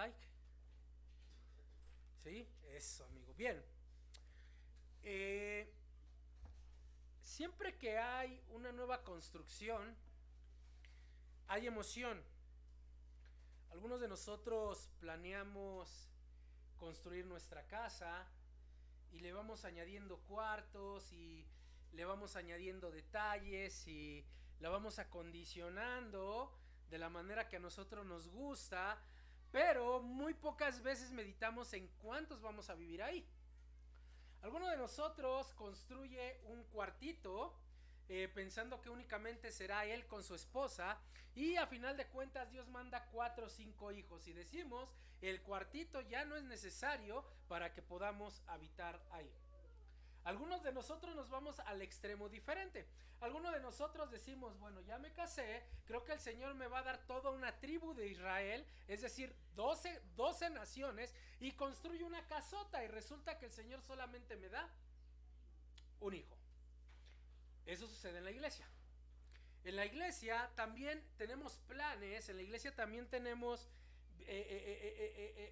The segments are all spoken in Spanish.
like. ¿Sí? Eso, amigo. Bien. Eh, Siempre que hay una nueva construcción, hay emoción. Algunos de nosotros planeamos construir nuestra casa y le vamos añadiendo cuartos y le vamos añadiendo detalles y la vamos acondicionando de la manera que a nosotros nos gusta, pero muy pocas veces meditamos en cuántos vamos a vivir ahí. Alguno de nosotros construye un cuartito pensando que únicamente será él con su esposa y a final de cuentas Dios manda 4 o 5 hijos y decimos el cuartito ya no es necesario para que podamos habitar ahí. Algunos de nosotros nos vamos al extremo diferente. Algunos de nosotros decimos, bueno, ya me casé, creo que el Señor me va a dar toda una tribu de Israel, es decir, 12 naciones, y construyo una casota y resulta que el Señor solamente me da un hijo. Eso sucede en la iglesia. En la iglesia también tenemos planes, en la iglesia también tenemos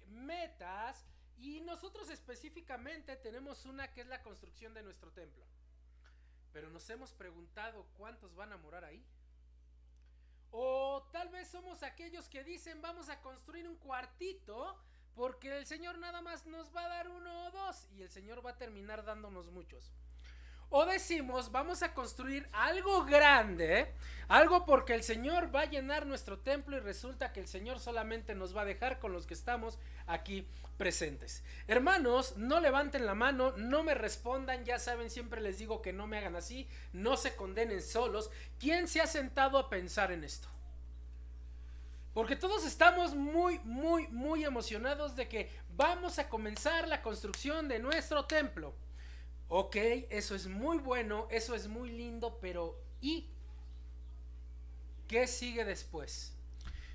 metas. Y nosotros específicamente tenemos una que es la construcción de nuestro templo. Pero nos hemos preguntado cuántos van a morar ahí. O tal vez somos aquellos que dicen vamos a construir un cuartito porque el Señor nada más nos va a dar uno o dos y el Señor va a terminar dándonos muchos. O decimos vamos a construir algo grande, algo porque el Señor va a llenar nuestro templo y resulta que el Señor solamente nos va a dejar con los que estamos aquí presentes. Hermanos, no levanten la mano, no me respondan, ya saben, siempre les digo que no me hagan así, no se condenen solos. ¿Quién se ha sentado a pensar en esto? Porque todos estamos muy emocionados de que vamos a comenzar la construcción de nuestro templo. Ok, eso es muy bueno, eso es muy lindo, pero ¿y qué sigue después?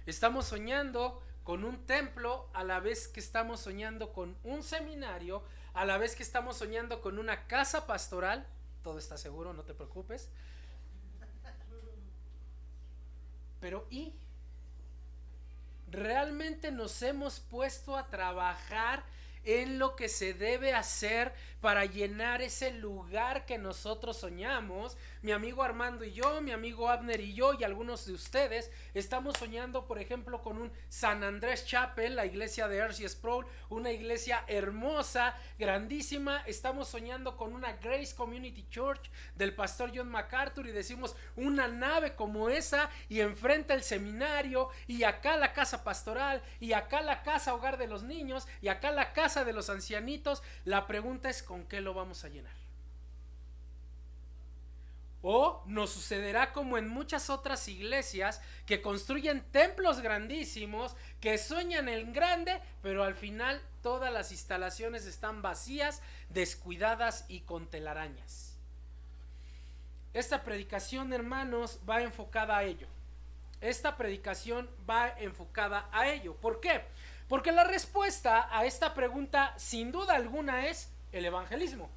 Estamos soñando con un templo a la vez que estamos soñando con un seminario, a la vez que estamos soñando con una casa pastoral. Todo está seguro, no te preocupes. Pero ¿y? ¿Realmente nos hemos puesto a trabajar en lo que se debe hacer para llenar ese lugar que nosotros soñamos? Mi amigo Armando y yo, mi amigo Abner y yo y algunos de ustedes estamos soñando, por ejemplo, con un San Andrés Chapel, la iglesia de R.C. Sproul, una iglesia hermosa, grandísima. Estamos soñando con una Grace Community Church del pastor John MacArthur y decimos una nave como esa y enfrente el seminario y acá la casa pastoral y acá la casa hogar de los niños y acá la casa de los ancianitos. La pregunta es ¿con qué lo vamos a llenar? O nos sucederá como en muchas otras iglesias que construyen templos grandísimos, que sueñan en grande, pero al final todas las instalaciones están vacías, descuidadas y con telarañas. Esta predicación, hermanos, va enfocada a ello. Esta predicación va enfocada a ello. ¿Por qué? Porque la respuesta a esta pregunta sin duda alguna es el evangelismo.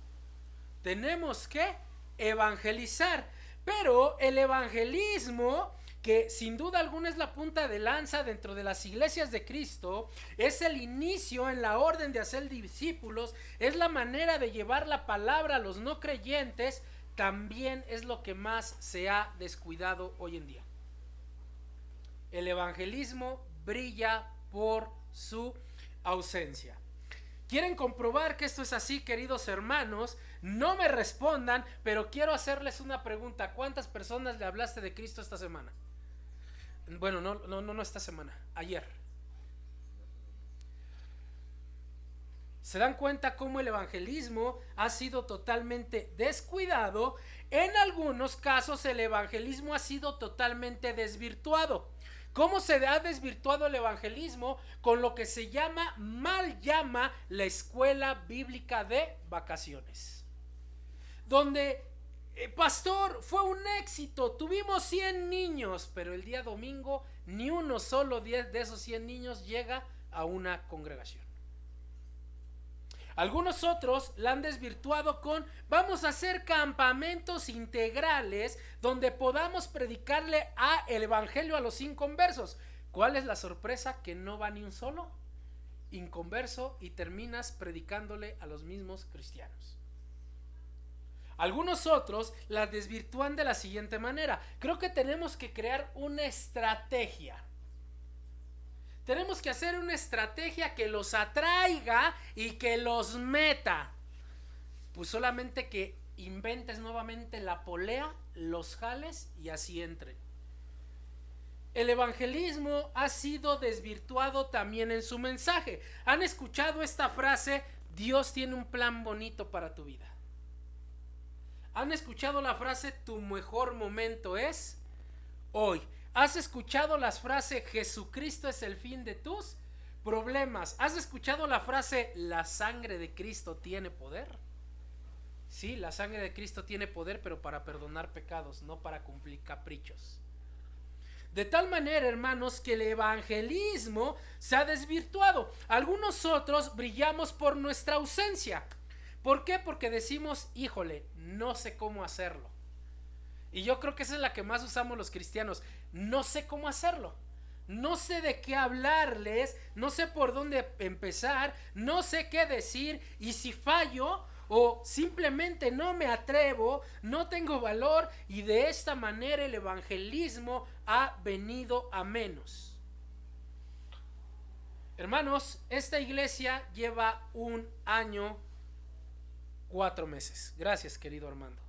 Tenemos que evangelizar, pero el evangelismo, que sin duda alguna es la punta de lanza dentro de las iglesias de Cristo, es el inicio en la orden de hacer discípulos, es la manera de llevar la palabra a los no creyentes, también es lo que más se ha descuidado hoy en día. El evangelismo brilla por su ausencia. ¿Quieren comprobar que esto es así, queridos hermanos? No me respondan, pero quiero hacerles una pregunta. ¿Cuántas personas le hablaste de Cristo esta semana? Bueno, no esta semana, ayer. ¿Se dan cuenta cómo el evangelismo ha sido totalmente descuidado? En algunos casos el evangelismo ha sido totalmente desvirtuado. ¿Cómo se ha desvirtuado el evangelismo? Con lo que se mal llama la escuela bíblica de vacaciones. Donde, pastor, fue un éxito, tuvimos 100 niños, pero el día domingo ni uno solo de esos 100 niños llega a una congregación. Algunos otros la han desvirtuado con vamos a hacer campamentos integrales donde podamos predicarle el evangelio a los inconversos. ¿Cuál es la sorpresa? Que no va ni un solo. inconverso y terminas predicándole a los mismos cristianos. Algunos otros la desvirtúan de la siguiente manera. Creo que tenemos que crear una estrategia. Tenemos que hacer una estrategia que los atraiga y que los meta. Pues solamente que inventes nuevamente la polea, los jales y así entren. El evangelismo ha sido desvirtuado también en su mensaje. ¿Han escuchado esta frase? Dios tiene un plan bonito para tu vida. ¿Han escuchado la frase tu mejor momento es hoy? ¿Has escuchado la frase Jesucristo es el fin de tus problemas? ¿Has escuchado la frase la sangre de Cristo tiene poder? Sí, la sangre de Cristo tiene poder, pero para perdonar pecados, no para cumplir caprichos. De tal manera, hermanos, que el evangelismo se ha desvirtuado. Algunos otros brillamos por nuestra ausencia. ¿Por qué? Porque decimos, híjole, no sé cómo hacerlo. Y yo creo que esa es la que más usamos los cristianos. No sé cómo hacerlo. No sé de qué hablarles, no sé por dónde empezar, no sé qué decir, y si fallo o simplemente no me atrevo, no tengo valor, y de esta manera el evangelismo ha venido a menos. Hermanos, esta iglesia lleva 1 año 4 meses. Gracias, querido Armando.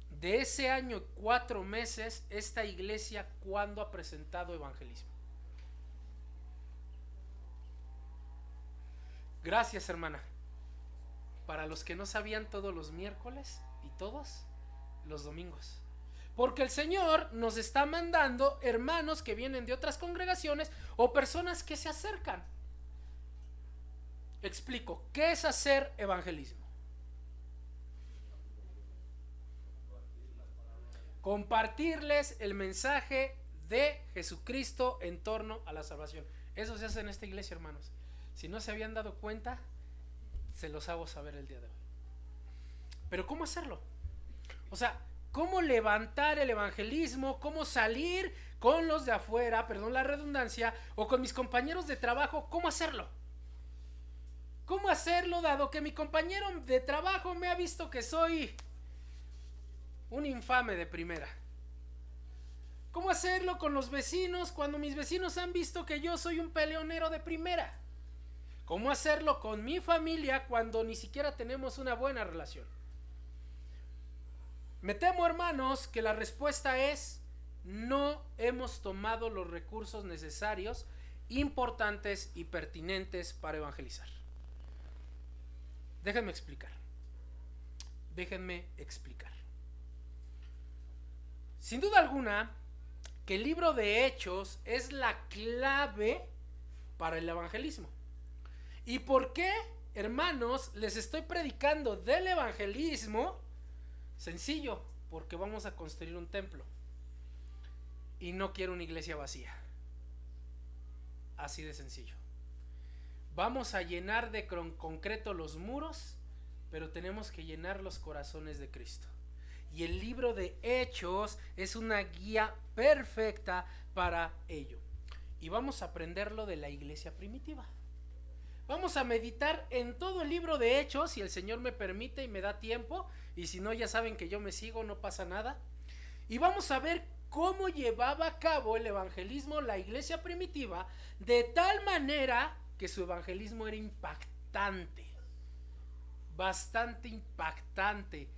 De ese año 4 meses, esta iglesia, ¿cuándo ha presentado evangelismo? Gracias, hermana. Para los que no sabían, todos los miércoles y todos los domingos. Porque el Señor nos está mandando hermanos que vienen de otras congregaciones o personas que se acercan. Explico, ¿qué es hacer evangelismo? Compartirles el mensaje de Jesucristo en torno a la salvación. Eso se hace en esta iglesia, hermanos. Si no se habían dado cuenta, se los hago saber el día de hoy. Pero ¿cómo hacerlo? O sea, ¿cómo levantar el evangelismo? ¿Cómo salir con los de afuera, perdón la redundancia, o con mis compañeros de trabajo? ¿Cómo hacerlo? ¿Cómo hacerlo dado que mi compañero de trabajo me ha visto que soy un infame de primera? ¿Cómo hacerlo con los vecinos cuando mis vecinos han visto que yo soy un peleonero de primera? ¿Cómo hacerlo con mi familia cuando ni siquiera tenemos una buena relación? Me temo, hermanos, que la respuesta es: no hemos tomado los recursos necesarios, importantes y pertinentes para evangelizar. Déjenme explicar. Sin duda alguna, que el libro de Hechos es la clave para el evangelismo. ¿Y por qué, hermanos, les estoy predicando del evangelismo? Sencillo, porque vamos a construir un templo y no quiero una iglesia vacía. Así de sencillo. Vamos a llenar de concreto los muros, pero tenemos que llenar los corazones de Cristo. Y el libro de Hechos es una guía perfecta para ello. Y vamos a aprenderlo de la iglesia primitiva. Vamos a meditar en todo el libro de Hechos, si el Señor me permite y me da tiempo, y si no, ya saben que yo me sigo, no pasa nada. Y vamos a ver cómo llevaba a cabo el evangelismo la iglesia primitiva, de tal manera que su evangelismo era impactante, bastante impactante.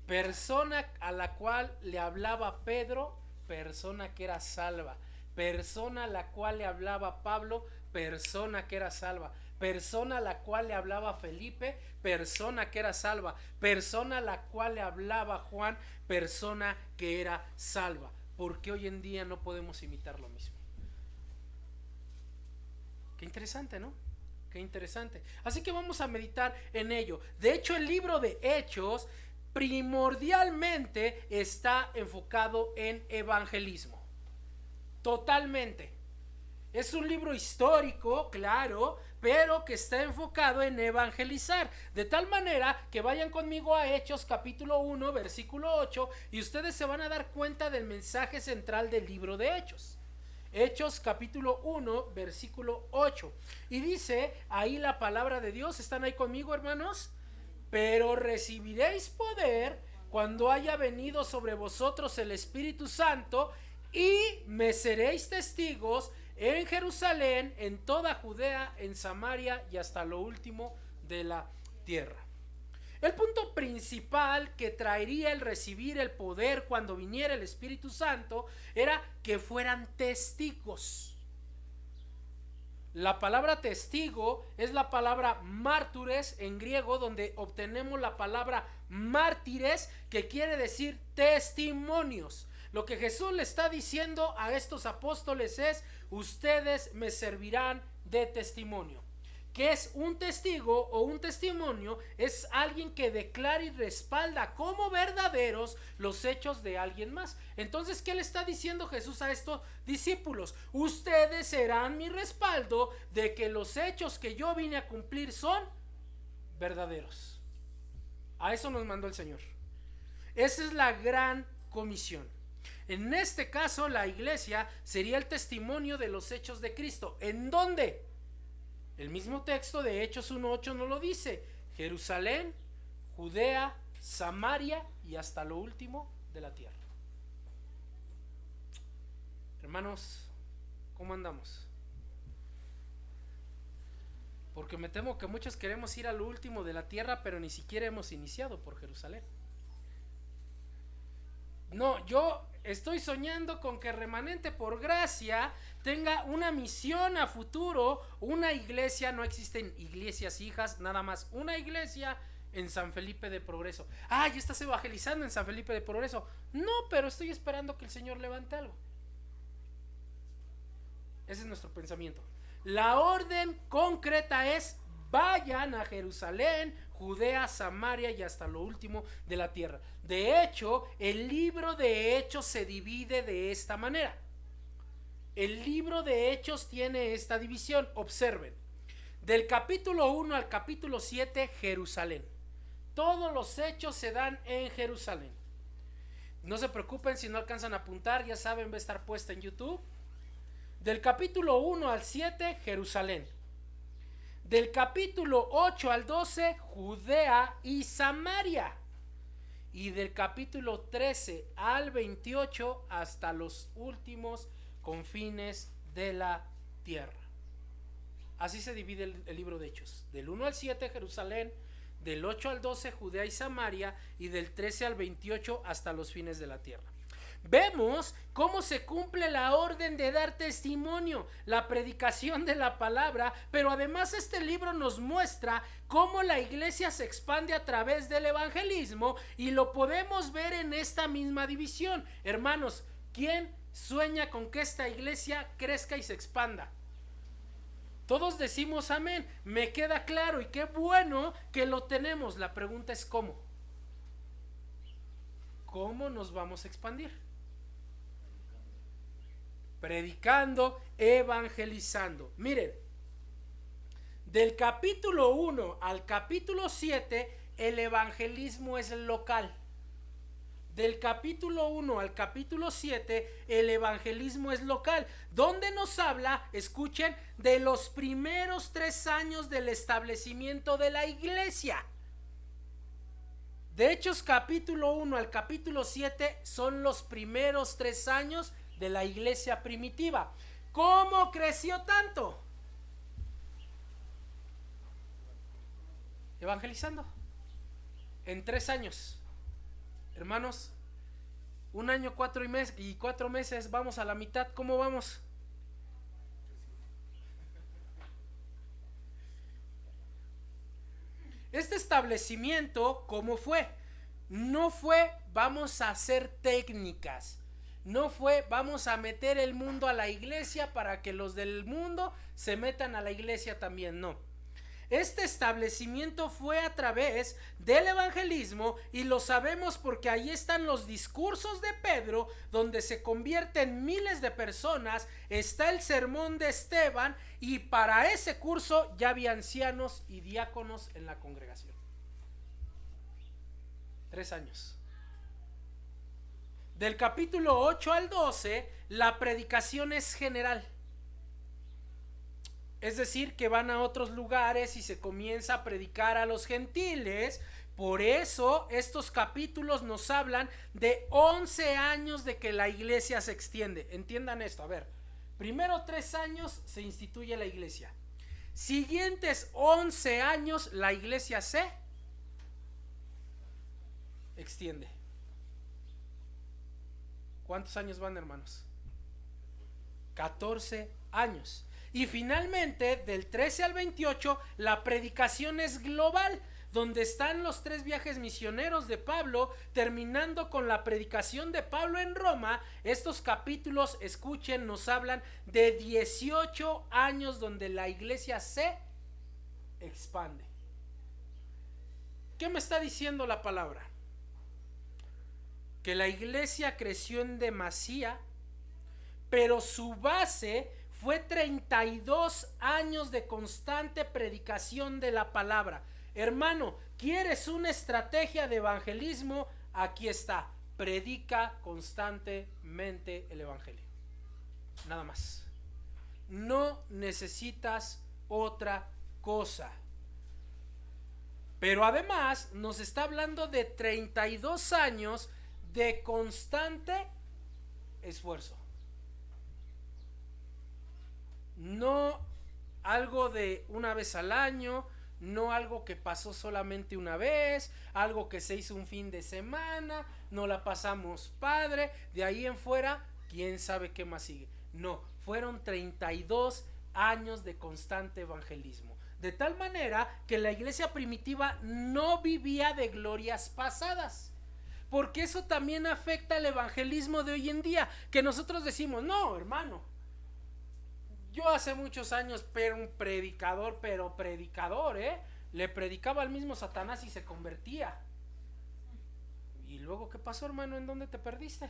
Persona a la cual le hablaba Pedro, persona que era salva. Persona a la cual le hablaba Pablo, persona que era salva. Persona a la cual le hablaba Felipe, persona que era salva. Persona a la cual le hablaba Juan, persona que era salva. Porque hoy en día no podemos imitar lo mismo. Qué interesante, ¿no? Qué interesante. Así que vamos a meditar en ello. De hecho, el libro de Hechos primordialmente está enfocado en evangelismo. Totalmente. Es un libro histórico, claro, pero que está enfocado en evangelizar. De tal manera que vayan conmigo a Hechos capítulo 1, versículo 8, y ustedes se van a dar cuenta del mensaje central del libro de Hechos. Hechos capítulo 1, versículo 8. Y dice ahí la palabra de Dios. ¿Están ahí conmigo, hermanos? Pero recibiréis poder cuando haya venido sobre vosotros el Espíritu Santo, y me seréis testigos en Jerusalén, en toda Judea, en Samaria y hasta lo último de la tierra. El punto principal que traería el recibir el poder cuando viniera el Espíritu Santo era que fueran testigos. La palabra testigo es la palabra mártires en griego, donde obtenemos la palabra mártires, que quiere decir testimonios. Lo que Jesús le está diciendo a estos apóstoles es: ustedes me servirán de testimonio. ¿Qué es un testigo o un testimonio? Es alguien que declara y respalda como verdaderos los hechos de alguien más. Entonces, ¿qué le está diciendo Jesús a estos discípulos? Ustedes serán mi respaldo de que los hechos que yo vine a cumplir son verdaderos. A eso nos mandó el Señor. Esa es la gran comisión. En este caso, la iglesia sería el testimonio de los hechos de Cristo. ¿En dónde? El mismo texto de Hechos 1:8 nos lo dice: Jerusalén, Judea, Samaria y hasta lo último de la tierra. Hermanos, ¿cómo andamos? Porque me temo que muchos queremos ir a lo último de la tierra, pero ni siquiera hemos iniciado por Jerusalén. No, yo estoy soñando con que Remanente por gracia tenga una misión a futuro, una iglesia. No existen iglesias hijas, nada más una iglesia en San Felipe de Progreso. Ah, ya estás evangelizando en San Felipe de Progreso. No, pero estoy esperando que el Señor levante algo. Ese es nuestro pensamiento. La orden concreta es: vayan a Jerusalén, Judea, Samaria y hasta lo último de la tierra. De hecho, el libro de Hechos se divide de esta manera. El libro de Hechos tiene esta división. Observen: del capítulo 1 al capítulo 7, Jerusalén. Todos los hechos se dan en Jerusalén. No se preocupen si no alcanzan a apuntar, ya saben, va a estar puesta en YouTube. Del capítulo 1 al 7, Jerusalén. Del capítulo 8 al 12, Judea y Samaria. Y del capítulo 13 al 28 hasta los últimos confines de la tierra. Así se divide el libro de Hechos. Del 1 al 7, Jerusalén. Del 8 al 12, Judea y Samaria. Y del 13 al 28 hasta los fines de la tierra. Vemos cómo se cumple la orden de dar testimonio, la predicación de la palabra, pero además este libro nos muestra cómo la iglesia se expande a través del evangelismo, y lo podemos ver en esta misma división. Hermanos, ¿quién sueña con que esta iglesia crezca y se expanda? Todos decimos amén, me queda claro, y qué bueno que lo tenemos. La pregunta es ¿cómo? ¿Cómo nos vamos a expandir? Predicando, evangelizando. Miren, del capítulo 1 al capítulo 7, el evangelismo es local. Del capítulo 1 al capítulo 7, el evangelismo es local, donde nos habla, escuchen, de los primeros 3 años del establecimiento de la iglesia. De Hechos capítulo 1 al capítulo 7 son los primeros 3 años de la iglesia primitiva. ¿Cómo creció tanto? Evangelizando. En 3 años. Hermanos, 1 año, 4 meses, vamos a la mitad. ¿Cómo vamos? Este establecimiento, ¿cómo fue? No fue vamos a hacer técnicas. No fue vamos a meter el mundo a la iglesia para que los del mundo se metan a la iglesia también. No. Este establecimiento fue a través del evangelismo, y lo sabemos porque ahí están los discursos de Pedro, donde se convierten miles de personas. Está el sermón de Esteban, y para ese curso ya había ancianos y diáconos en la congregación. 3 años. Del capítulo 8 al 12, la predicación es general. Es decir, que van a otros lugares y se comienza a predicar a los gentiles. Por eso estos capítulos nos hablan de 11 años de que la iglesia se extiende. Entiendan esto, a ver. Primero 3 años se instituye la iglesia. Siguientes 11 años la iglesia se extiende. ¿Cuántos años van, hermanos? 14 años. Y finalmente, del 13 al 28, la predicación es global, donde están los 3 viajes misioneros de Pablo, terminando con la predicación de Pablo en Roma. Estos capítulos, escuchen, nos hablan de 18 años donde la iglesia se expande. ¿Qué me está diciendo la palabra? Que la iglesia creció en demasía, pero su base fue 32 años de constante predicación de la palabra. Hermano, ¿quieres una estrategia de evangelismo? Aquí está. Predica constantemente el evangelio. Nada más. No necesitas otra cosa. Pero además nos está hablando de 32 años de constante esfuerzo. No algo de una vez al año, no algo que pasó solamente una vez, algo que se hizo un fin de semana, no la pasamos padre, de ahí en fuera, quién sabe qué más sigue. No, fueron 32 años de constante evangelismo. De tal manera que la iglesia primitiva no vivía de glorias pasadas. Porque eso también afecta al evangelismo de hoy en día, que nosotros decimos, no, hermano, yo hace muchos años era un predicador, pero predicador, le predicaba al mismo Satanás y se convertía. ¿Y luego qué pasó, hermano? ¿En dónde te perdiste?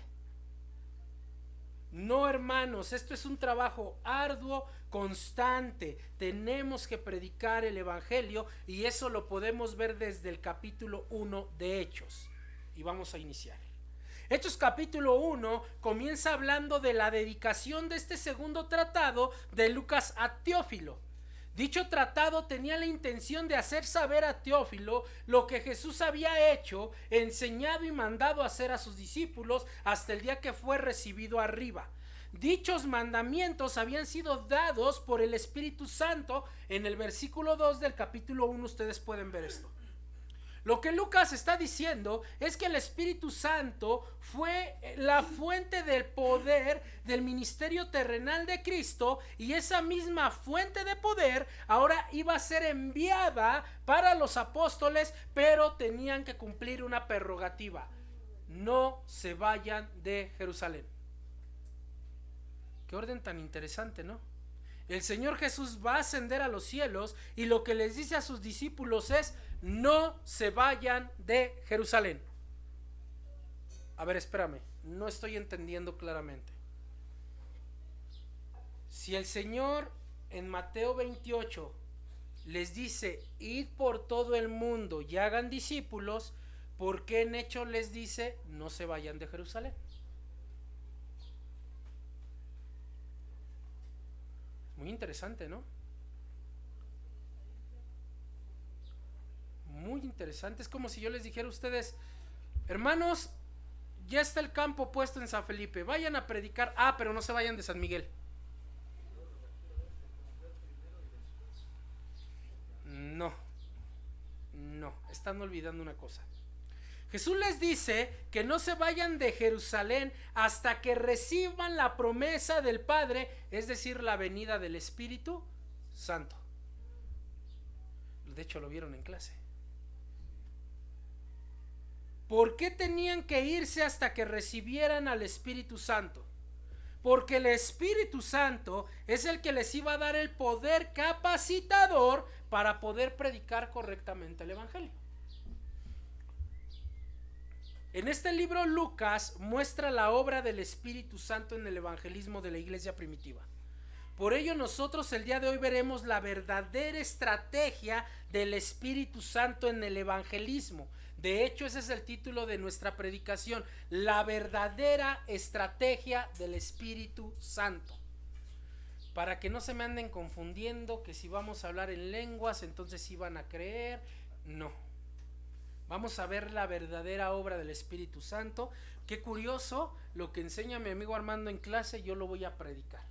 No, hermanos, esto es un trabajo arduo, constante. Tenemos que predicar el evangelio y eso lo podemos ver desde el capítulo 1 de Hechos. Y vamos a iniciar. Hechos capítulo 1 comienza hablando de la dedicación de este segundo tratado de Lucas a Teófilo. Dicho tratado tenía la intención de hacer saber a Teófilo lo que Jesús había hecho, enseñado y mandado a hacer a sus discípulos hasta el día que fue recibido arriba. Dichos mandamientos habían sido dados por el Espíritu Santo. En el versículo 2 del capítulo 1 ustedes pueden ver esto. Lo que Lucas está diciendo es que el Espíritu Santo fue la fuente del poder del ministerio terrenal de Cristo, y esa misma fuente de poder ahora iba a ser enviada para los apóstoles, pero tenían que cumplir una prerrogativa: no se vayan de Jerusalén. Qué orden tan interesante, ¿no? El Señor Jesús va a ascender a los cielos y lo que les dice a sus discípulos es: no se vayan de Jerusalén. A ver, espérame, no estoy entendiendo claramente. Si el Señor en Mateo 28 les dice: id por todo el mundo y hagan discípulos, ¿por qué en Hechos les dice: no se vayan de Jerusalén? Muy interesante, ¿no? Muy interesante. Es como si yo les dijera a ustedes: hermanos, ya está el campo puesto en San Felipe, vayan a predicar. Ah, pero no se vayan de San Miguel. No, están olvidando una cosa. Jesús les dice que no se vayan de Jerusalén hasta que reciban la promesa del Padre, es decir, la venida del Espíritu Santo. De hecho, lo vieron en clase. ¿Por qué tenían que irse hasta que recibieran al Espíritu Santo? Porque el Espíritu Santo es el que les iba a dar el poder capacitador para poder predicar correctamente el Evangelio. En este libro Lucas muestra la obra del Espíritu Santo en el evangelismo de la iglesia primitiva. Por ello nosotros el día de hoy veremos la verdadera estrategia del Espíritu Santo en el evangelismo. De hecho, ese es el título de nuestra predicación: la verdadera estrategia del Espíritu Santo. Para que no se me anden confundiendo que si vamos a hablar en lenguas entonces sí van a creer. No, vamos a ver la verdadera obra del Espíritu Santo. Qué curioso, lo que enseña mi amigo Armando en clase yo lo voy a predicar.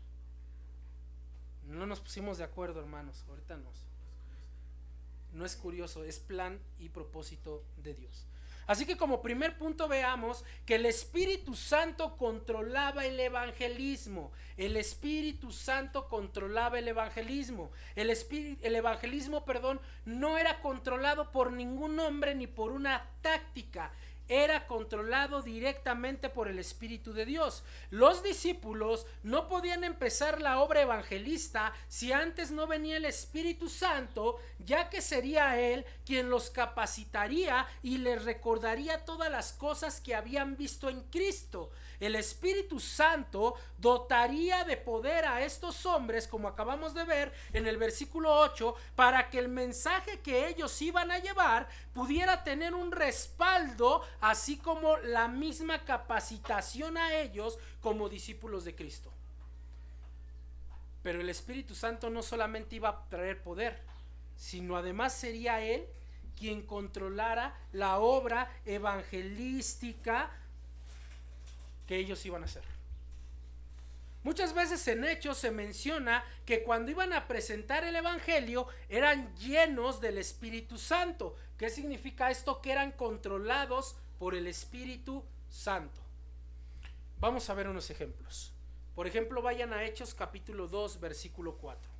No nos pusimos de acuerdo, hermanos, ahorita no es curioso, es plan y propósito de Dios. Así que como primer punto veamos que el Espíritu Santo controlaba el evangelismo. El Espíritu Santo controlaba el evangelismo. El evangelismo, no era controlado por ningún hombre ni por una táctica. Era controlado directamente por el Espíritu de Dios. Los discípulos no podían empezar la obra evangelista si antes no venía el Espíritu Santo, ya que sería Él quien los capacitaría y les recordaría todas las cosas que habían visto en Cristo. El Espíritu Santo dotaría de poder a estos hombres, como acabamos de ver en el versículo 8, para que el mensaje que ellos iban a llevar pudiera tener un respaldo, así como la misma capacitación a ellos como discípulos de Cristo. Pero el Espíritu Santo no solamente iba a traer poder, sino además sería Él quien controlara la obra evangelística que ellos iban a hacer. Muchas veces en Hechos se menciona que cuando iban a presentar el evangelio eran llenos del Espíritu Santo. ¿Qué significa esto? Que eran controlados por el Espíritu Santo. Vamos a ver unos ejemplos. Por ejemplo, vayan a Hechos capítulo 2 versículo 4.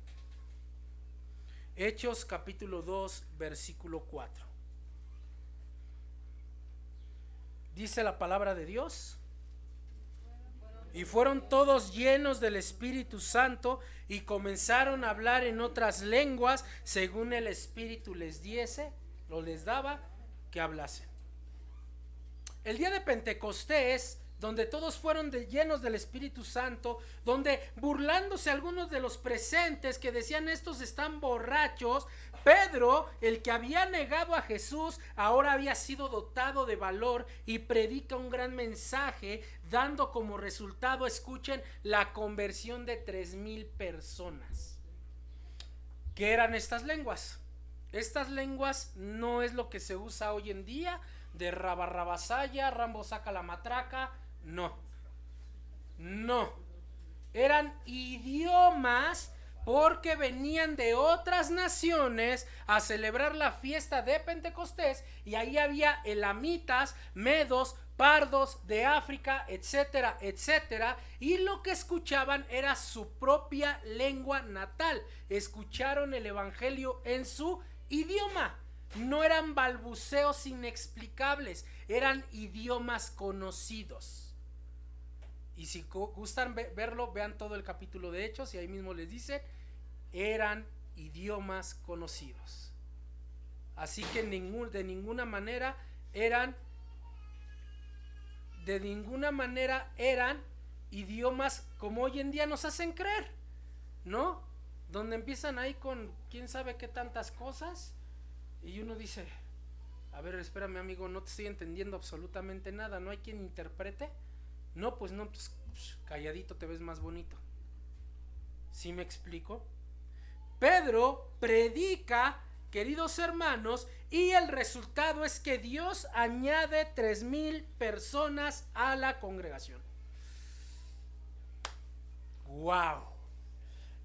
Hechos capítulo 2 versículo 4. Dice la palabra de Dios: y fueron todos llenos del Espíritu Santo y comenzaron a hablar en otras lenguas según el Espíritu les diese o les daba que hablasen. El día de Pentecostés, donde todos fueron llenos del Espíritu Santo, donde burlándose algunos de los presentes que decían estos están borrachos, Pedro, el que había negado a Jesús, ahora había sido dotado de valor y predica un gran mensaje, dando como resultado, escuchen, la conversión de 3,000 personas. ¿Qué eran estas lenguas? Estas lenguas no es lo que se usa hoy en día, de rabarrabasaya, Rambo saca la matraca. No, eran idiomas, porque venían de otras naciones a celebrar la fiesta de Pentecostés, y ahí había elamitas, medos, pardos de África, etcétera, etcétera, y lo que escuchaban era su propia lengua natal. Escucharon el evangelio en su idioma. No eran balbuceos inexplicables, eran idiomas conocidos. Y si gustan verlo, vean todo el capítulo de Hechos y ahí mismo les dice, eran idiomas conocidos. Así que de ninguna manera eran idiomas como hoy en día nos hacen creer, ¿no? Donde empiezan ahí con quién sabe qué tantas cosas y uno dice, a ver, espérame amigo, no te estoy entendiendo absolutamente nada, ¿no hay quien interprete? No, pues calladito te ves más bonito. ¿Sí me explico? Pedro predica, queridos hermanos, y el resultado es que Dios añade 3,000 personas a la congregación. ¡Wow!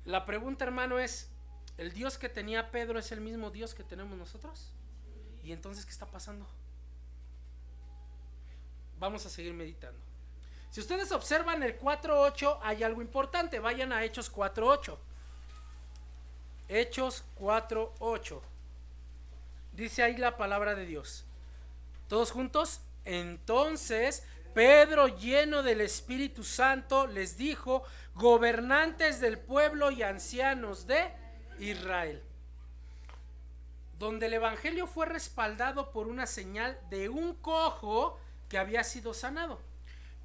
La pregunta, hermano, es: ¿el Dios que tenía Pedro es el mismo Dios que tenemos nosotros? ¿Y entonces qué está pasando? Vamos a seguir meditando. Si ustedes observan el 4.8, hay algo importante. Vayan a Hechos 4.8. Hechos 4.8. Dice ahí la palabra de Dios. ¿Todos juntos? Entonces Pedro, lleno del Espíritu Santo, les dijo: gobernantes del pueblo y ancianos de Israel. Donde el evangelio fue respaldado por una señal de un cojo que había sido sanado.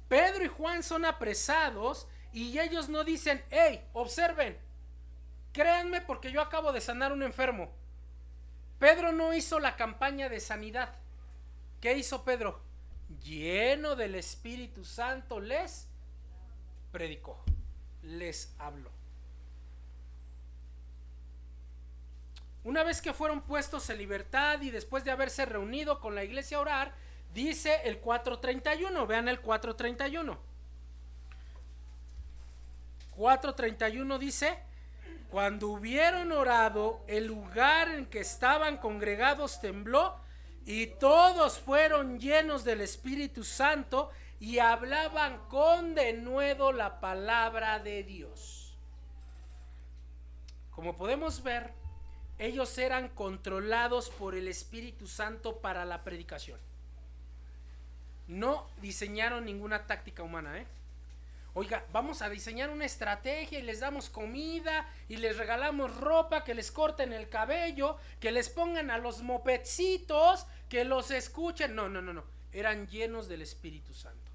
Pedro y Juan son apresados y ellos no dicen: hey, observen, créanme porque yo acabo de sanar un enfermo. Pedro no hizo la campaña de sanidad. ¿Qué hizo Pedro? Lleno del Espíritu Santo les predicó, les habló. Una vez que fueron puestos en libertad y después de haberse reunido con la iglesia a orar, dice el 4:31, vean el 4:31. 4:31 dice: cuando hubieron orado, el lugar en que estaban congregados tembló, y todos fueron llenos del Espíritu Santo y hablaban con denuedo la palabra de Dios. Como podemos ver, ellos eran controlados por el Espíritu Santo para la predicación. No diseñaron ninguna táctica humana, Oiga, vamos a diseñar una estrategia y les damos comida y les regalamos ropa, que les corten el cabello, que les pongan a los mopedcitos, que los escuchen. No. Eran llenos del Espíritu Santo.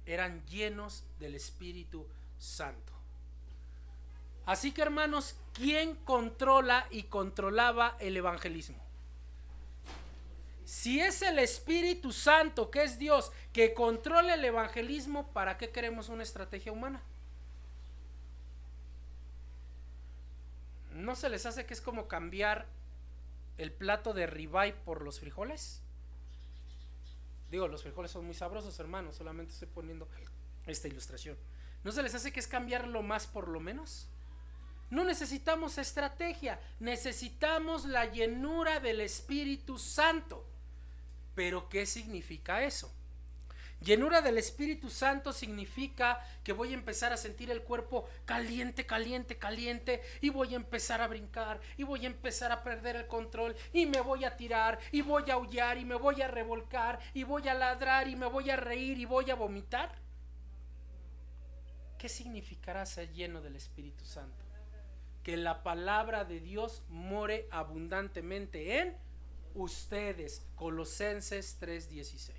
Eran llenos del Espíritu Santo. Así que, hermanos, ¿quién controla y controlaba el evangelismo? Si es el Espíritu Santo, que es Dios, que controla el evangelismo, ¿para qué queremos una estrategia humana? ¿No se les hace que es como cambiar el plato de ribeye por los frijoles? Digo, los frijoles son muy sabrosos, hermanos, solamente estoy poniendo esta ilustración. ¿No se les hace que es cambiar lo más por lo menos? No necesitamos estrategia, necesitamos la llenura del Espíritu Santo. ¿Pero qué significa eso? Llenura del Espíritu Santo significa que voy a empezar a sentir el cuerpo caliente, y voy a empezar a brincar, y voy a empezar a perder el control, y me voy a tirar, y voy a aullar, y me voy a revolcar, y voy a ladrar, y me voy a reír, y voy a vomitar. ¿Qué significará ser lleno del Espíritu Santo? Que la palabra de Dios more abundantemente en ustedes. Colosenses 3:16.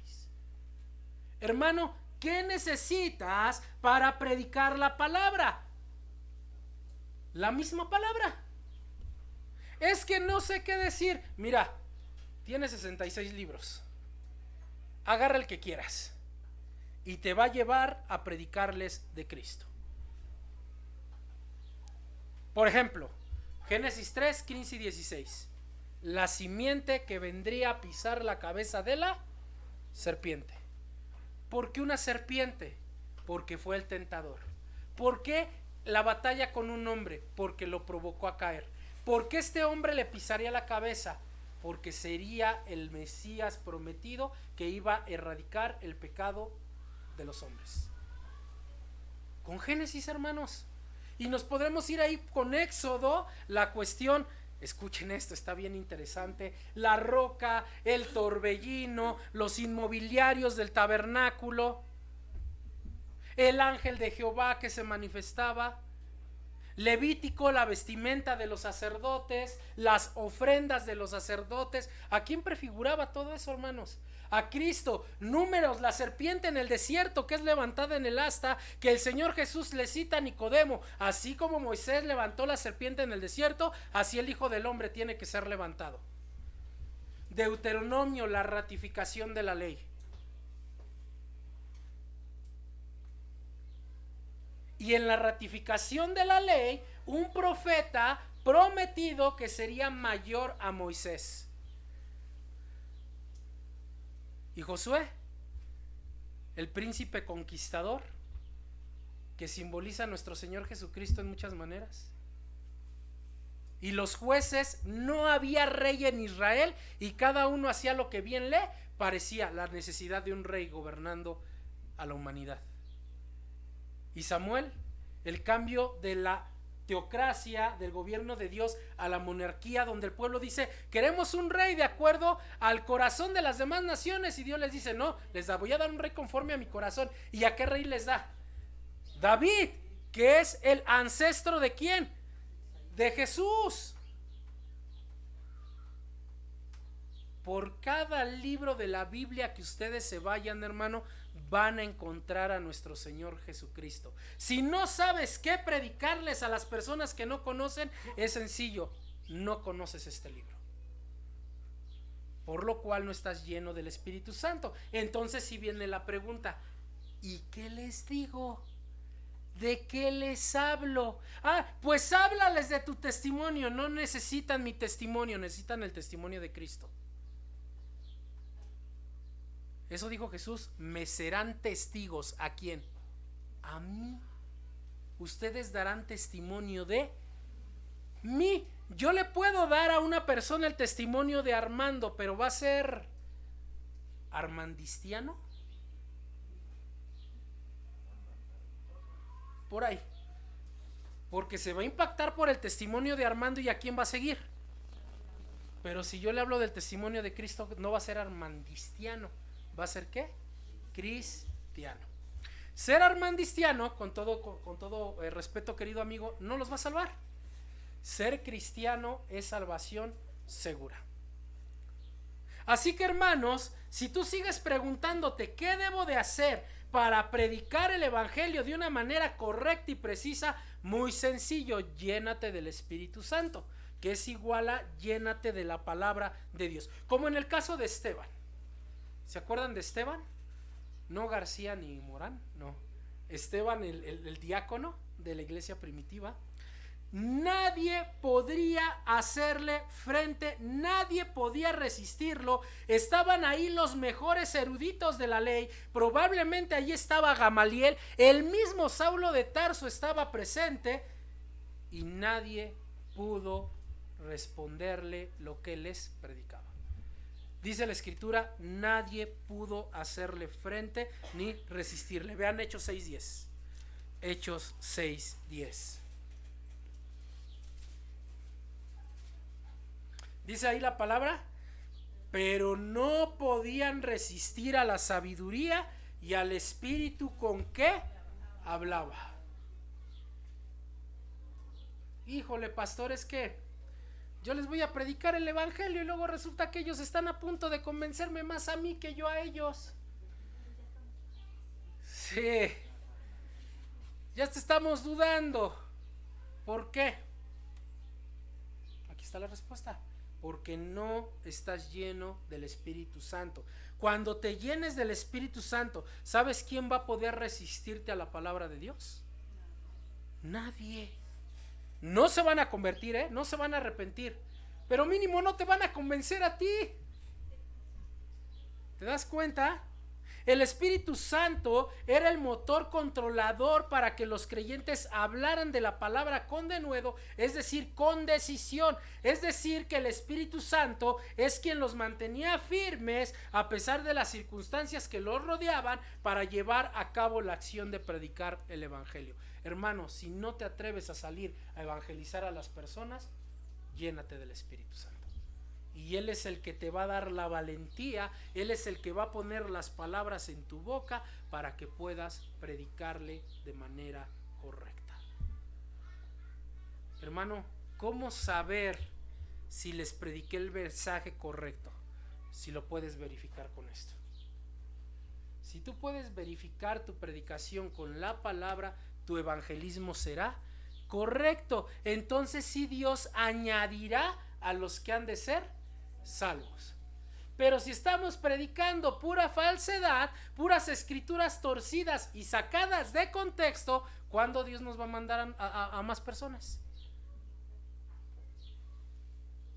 Hermano, ¿qué necesitas para predicar la palabra? La misma palabra. Es que no sé qué decir. Mira, tiene 66 libros. Agarra el que quieras y te va a llevar a predicarles de Cristo. Por ejemplo, Génesis 3, 15 y 16. La simiente que vendría a pisar la cabeza de la serpiente. ¿Por qué una serpiente? Porque fue el tentador. ¿Por qué la batalla con un hombre? Porque lo provocó a caer. ¿Por qué este hombre le pisaría la cabeza? Porque sería el Mesías prometido que iba a erradicar el pecado de los hombres. Con Génesis, hermanos. Y nos podremos ir ahí con Éxodo, la cuestión, escuchen esto, está bien interesante, la roca, el torbellino, los inmobiliarios del tabernáculo, el ángel de Jehová que se manifestaba, Levítico, la vestimenta de los sacerdotes, las ofrendas de los sacerdotes. ¿A quién prefiguraba todo eso, hermanos? A Cristo. Números, la serpiente en el desierto que es levantada en el asta, que el Señor Jesús le cita a Nicodemo. Así como Moisés levantó la serpiente en el desierto, así el Hijo del Hombre tiene que ser levantado. Deuteronomio, la ratificación de la ley. Y en la ratificación de la ley, un profeta prometido que sería mayor a Moisés. Y Josué, el príncipe conquistador, que simboliza a nuestro Señor Jesucristo en muchas maneras. Y los jueces, no había rey en Israel y cada uno hacía lo que bien le parecía, la necesidad de un rey gobernando a la humanidad. Y Samuel, el cambio de la teocracia, del gobierno de Dios, a la monarquía, donde el pueblo dice, queremos un rey de acuerdo al corazón de las demás naciones, y Dios les dice, no, voy a dar un rey conforme a mi corazón. ¿Y a qué rey les da? David, que es el ancestro ¿de quién? De Jesús. Por cada libro de la Biblia que ustedes se vayan, hermano, van a encontrar a nuestro Señor Jesucristo. Si no sabes qué predicarles a las personas que no conocen, es sencillo, no conoces este libro. por lo cual no estás lleno del Espíritu Santo. Entonces si viene la pregunta, ¿y qué les digo? ¿De qué les hablo? Pues háblales de tu testimonio. No necesitan mi testimonio, necesitan el testimonio de Cristo. Eso dijo Jesús, me serán testigos. ¿A quién? A mí. Ustedes darán testimonio de mí. Yo le puedo dar a una persona el testimonio de Armando, pero va a ser armandistiano. Por ahí. Porque se va a impactar por el testimonio de Armando, y a quién va a seguir. Pero si yo le hablo del testimonio de Cristo, no va a ser armandistiano. ¿Va a ser qué? Cristiano. Ser armandistiano, con todo respeto, querido amigo, no los va a salvar. Ser cristiano es salvación segura. Así que, hermanos, si tú sigues preguntándote qué debo de hacer para predicar el evangelio de una manera correcta y precisa, muy sencillo, llénate del Espíritu Santo, que es igual a llénate de la palabra de Dios. Como en el caso de Esteban. ¿Se acuerdan de Esteban? No García ni Morán, no. Esteban, el diácono de la iglesia primitiva. Nadie podría hacerle frente, nadie podía resistirlo. Estaban ahí los mejores eruditos de la ley. Probablemente allí estaba Gamaliel, el mismo Saulo de Tarso estaba presente, y nadie pudo responderle lo que les predicaba. Dice la escritura, nadie pudo hacerle frente ni resistirle. Vean Hechos 6:10. Hechos 6:10. Dice ahí la palabra, pero no podían resistir a la sabiduría y al espíritu con que hablaba. Híjole, pastor, es que yo les voy a predicar el evangelio y luego resulta que ellos están a punto de convencerme más a mí que yo a ellos. Sí, ya te estamos dudando. ¿Por qué? Aquí está la respuesta. Porque no estás lleno del Espíritu Santo. Cuando te llenes del Espíritu Santo, ¿sabes quién va a poder resistirte a la palabra de Dios? Nadie. No se van a convertir, no se van a arrepentir, pero mínimo no te van a convencer a ti. ¿Te das cuenta? El Espíritu Santo era el motor controlador para que los creyentes hablaran de la palabra con denuedo, es decir, con decisión. Es decir, que el Espíritu Santo es quien los mantenía firmes a pesar de las circunstancias que los rodeaban para llevar a cabo la acción de predicar el evangelio. Hermano, si no te atreves a salir a evangelizar a las personas, llénate del Espíritu Santo. Y Él es el que te va a dar la valentía, Él es el que va a poner las palabras en tu boca para que puedas predicarle de manera correcta. Hermano, ¿cómo saber si les prediqué el mensaje correcto? Si lo puedes verificar con esto. Si tú puedes verificar tu predicación con la palabra, tu evangelismo será correcto. Entonces sí, Dios añadirá a los que han de ser salvos. Pero si estamos predicando pura falsedad, puras escrituras torcidas y sacadas de contexto, ¿cuándo Dios nos va a mandar a más personas?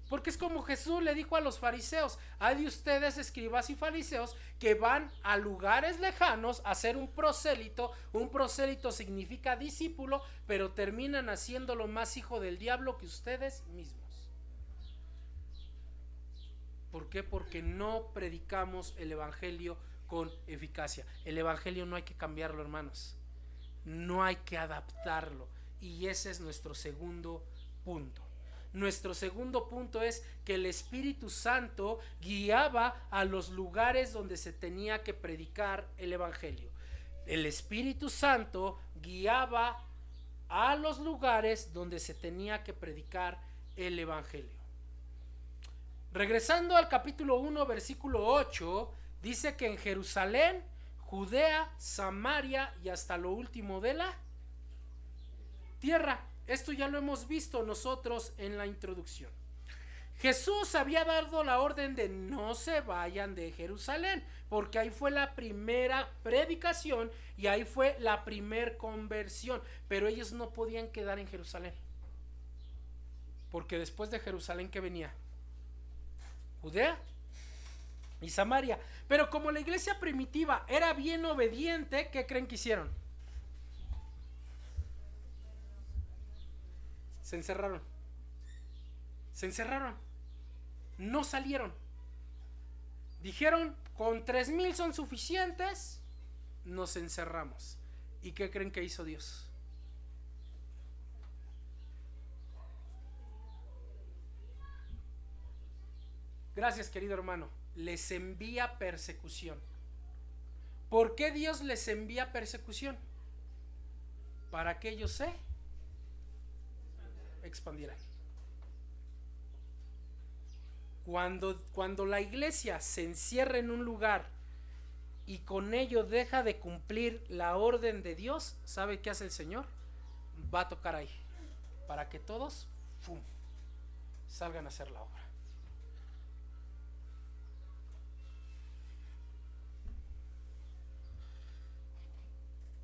Porque es como Jesús le dijo a los fariseos: hay de ustedes, escribas y fariseos, que van a lugares lejanos a ser un prosélito. Un prosélito significa discípulo, pero terminan haciéndolo más hijo del diablo que ustedes mismos. ¿Por qué? Porque no predicamos el evangelio con eficacia. El evangelio no hay que cambiarlo, hermanos. No hay que adaptarlo. Y ese es nuestro segundo punto. Nuestro segundo punto es que el Espíritu Santo guiaba a los lugares donde se tenía que predicar el evangelio. El Espíritu Santo guiaba a los lugares donde se tenía que predicar el evangelio. Regresando al capítulo 1, versículo 8, dice que en Jerusalén, Judea, Samaria y hasta lo último de la tierra. Esto ya lo hemos visto nosotros en la introducción. Jesús había dado la orden de no se vayan de Jerusalén, porque ahí fue la primera predicación y ahí fue la primer conversión, pero ellos no podían quedar en Jerusalén, porque después de Jerusalén, ¿qué venía? Judea y Samaria. Pero como la iglesia primitiva era bien obediente, ¿qué creen que hicieron? Se encerraron. Se encerraron. No salieron. Dijeron, con 3,000 son suficientes, nos encerramos. ¿Y qué creen que hizo Dios? Gracias, querido hermano. Les envía persecución. ¿Por qué Dios les envía persecución? Para que ellos se expandieran. Cuando la iglesia se encierra en un lugar y con ello deja de cumplir la orden de Dios, ¿sabe qué hace el Señor? Va a tocar ahí para que todos ¡fum!, salgan a hacer la obra.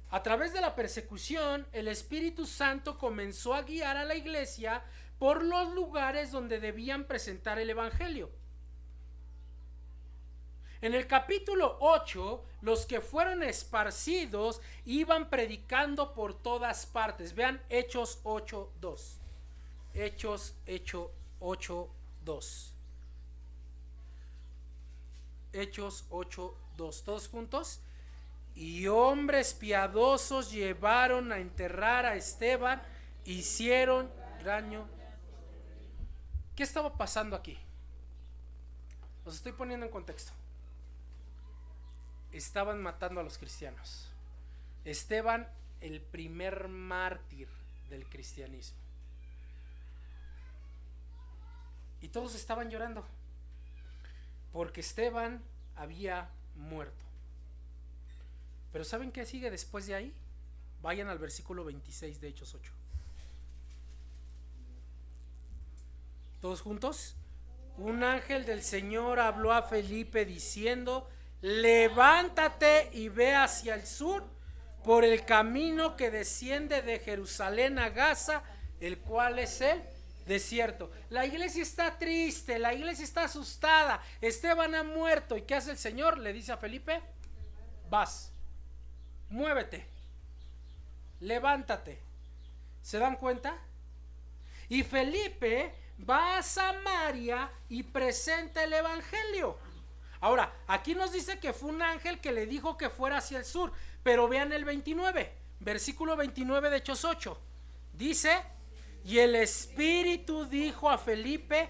A través de la persecución, el Espíritu Santo comenzó a guiar a la iglesia por los lugares donde debían presentar el Evangelio. En el capítulo 8, los que fueron esparcidos iban predicando por todas partes. Vean Hechos 8:2. Hechos 8:2. Hechos 8:2. Todos juntos. Y hombres piadosos llevaron a enterrar a Esteban, hicieron daño. ¿Qué estaba pasando aquí? Los estoy poniendo en contexto. Estaban matando a los cristianos. Esteban, el primer mártir del cristianismo. Y todos estaban llorando porque Esteban había muerto. Pero ¿saben qué sigue después de ahí? Vayan al versículo 26 de Hechos 8. ¿Todos juntos? Un ángel del Señor habló a Felipe diciendo: levántate y ve hacia el sur por el camino que desciende de Jerusalén a Gaza, el cual es el desierto. La iglesia está triste, la iglesia está asustada, Esteban ha muerto. ¿Y qué hace el Señor? Le dice a Felipe: vas, muévete, levántate. ¿Se dan cuenta? Y Felipe va a Samaria y presenta el evangelio. Ahora, aquí nos dice que fue un ángel que le dijo que fuera hacia el sur, pero vean el 29, versículo 29 de Hechos 8. Dice: y el Espíritu dijo a Felipe: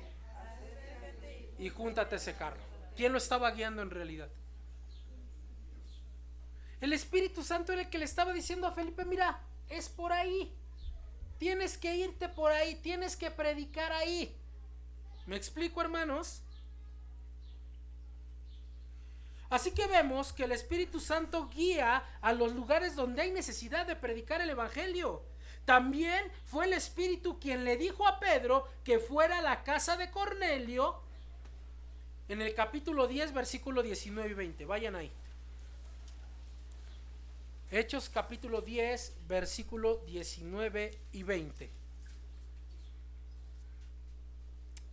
y júntate a ese carro. ¿Quién lo estaba guiando en realidad? El Espíritu Santo era el que le estaba diciendo a Felipe: mira, es por ahí, tienes que irte por ahí, tienes que predicar ahí. ¿Me explico, hermanos? Así que vemos que el Espíritu Santo guía a los lugares donde hay necesidad de predicar el evangelio. También fue el Espíritu quien le dijo a Pedro que fuera a la casa de Cornelio en el capítulo 10, versículo 19 y 20. Vayan ahí. Hechos capítulo 10, versículo 19 y 20.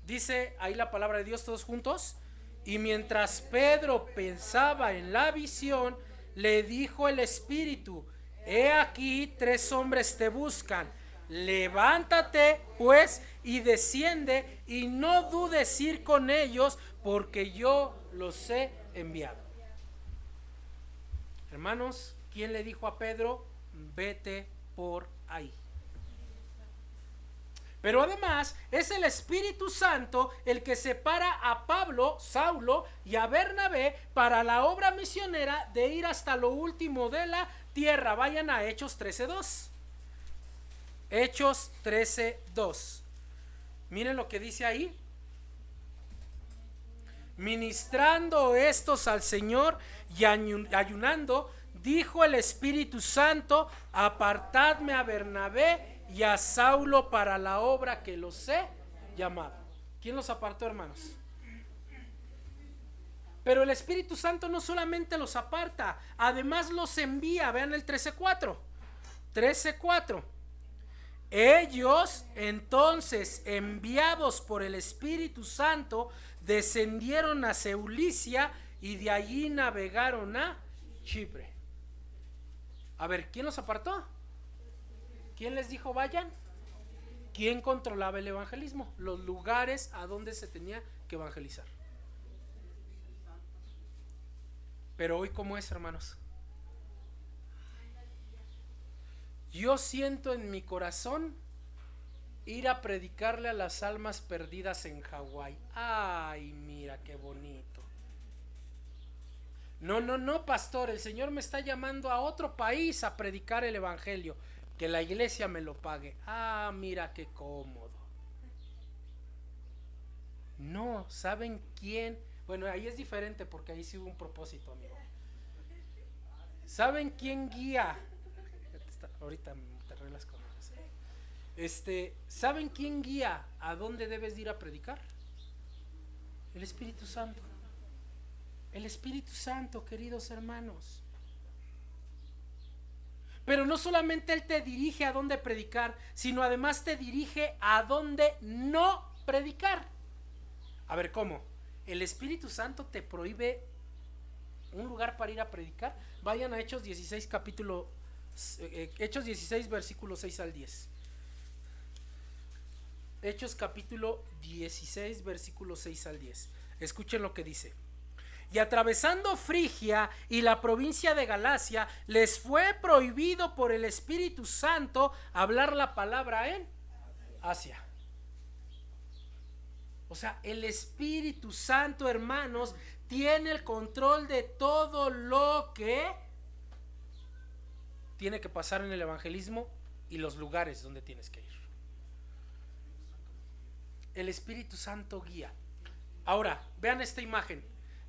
Dice ahí la palabra de Dios, todos juntos. Y mientras Pedro pensaba en la visión, le dijo el Espíritu: he aquí 3 hombres te buscan. Levántate pues y desciende, y no dudes ir con ellos, porque yo los he enviado. Hermanos, ¿quién le dijo a Pedro? Vete por ahí. Pero además es el Espíritu Santo el que separa a Pablo, Saulo y a Bernabé para la obra misionera de ir hasta lo último de la tierra. Vayan a Hechos 13:2. Hechos 13:2. Miren lo que dice ahí. Ministrando estos al Señor y ayunando, dijo el Espíritu Santo: apartadme a Bernabé y a Saulo para la obra que los he llamado. ¿Quién los apartó, hermanos? Pero el Espíritu Santo no solamente los aparta, además los envía. Vean el 13:4. 13:4. Ellos entonces, enviados por el Espíritu Santo, descendieron a Cilicia y de allí navegaron a Chipre. A ver, ¿quién los apartó? ¿Quién les dijo vayan? ¿Quién controlaba el evangelismo? Los lugares a donde se tenía que evangelizar. Pero hoy, ¿cómo es, hermanos? Yo siento en mi corazón ir a predicarle a las almas perdidas en Hawái. Ay, mira qué bonito. No, pastor, el Señor me está llamando a otro país a predicar el evangelio. Que la iglesia me lo pague. Ah, mira qué cómodo. No, ¿saben quién? Bueno, ahí es diferente porque ahí sí hubo un propósito, amigo. ¿Saben quién guía? Ahorita te arreglas con eso. ¿Saben quién guía a dónde debes de ir a predicar? El Espíritu Santo. El Espíritu Santo, queridos hermanos. Pero no solamente Él te dirige a dónde predicar, sino además te dirige a dónde no predicar. A ver, ¿cómo? El Espíritu Santo te prohíbe un lugar para ir a predicar. Vayan a Hechos 16 Hechos 16 versículos 6 al 10. Hechos capítulo 16 versículos 6 al 10. Escuchen lo que dice. Y atravesando Frigia y la provincia de Galacia, les fue prohibido por el Espíritu Santo hablar la palabra en Asia. O sea, el Espíritu Santo, hermanos, tiene el control de todo lo que tiene que pasar en el evangelismo y los lugares donde tienes que ir. El Espíritu Santo guía. Ahora, vean esta imagen.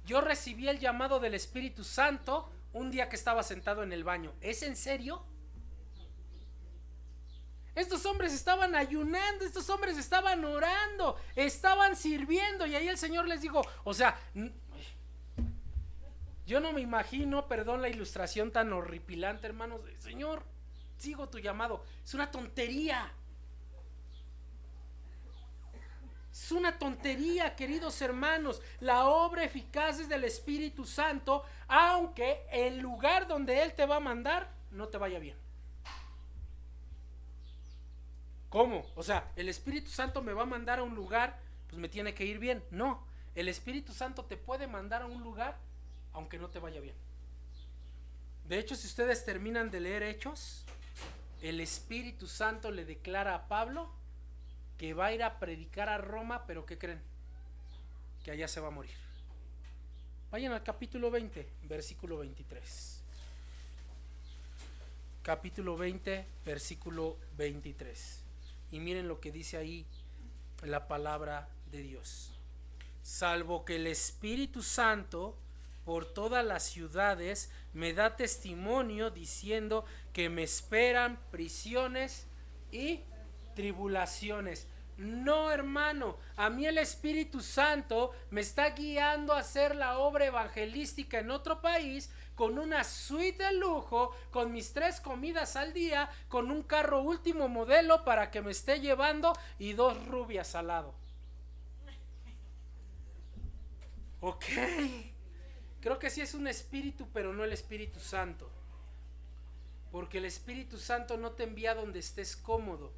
Yo recibí el llamado del Espíritu Santo un día que estaba sentado en el baño. ¿Es en serio? Estos hombres estaban ayunando, estos hombres estaban orando, estaban sirviendo, y ahí el Señor les dijo, o sea, yo no me imagino, perdón la ilustración tan horripilante, hermanos, Señor, sigo tu llamado. Es una tontería. Es una tontería, queridos hermanos. La obra eficaz es del Espíritu Santo, aunque el lugar donde Él te va a mandar no te vaya bien. ¿Cómo? O sea, el Espíritu Santo me va a mandar a un lugar, pues me tiene que ir bien. No, el Espíritu Santo te puede mandar a un lugar aunque no te vaya bien. De hecho, si ustedes terminan de leer Hechos, el Espíritu Santo le declara a Pablo que va a ir a predicar a Roma, pero ¿qué creen? Que allá se va a morir. Vayan al capítulo 20, versículo 23. Capítulo 20, versículo 23. Y miren lo que dice ahí la palabra de Dios. Salvo que el Espíritu Santo por todas las ciudades me da testimonio diciendo que me esperan prisiones y tribulaciones. No, hermano, a mí el Espíritu Santo me está guiando a hacer la obra evangelística en otro país, con una suite de lujo, con mis 3 comidas al día, con un carro último modelo para que me esté llevando y 2 rubias al lado. Ok, creo que sí es un espíritu, pero no el Espíritu Santo, porque el Espíritu Santo no te envía donde estés cómodo.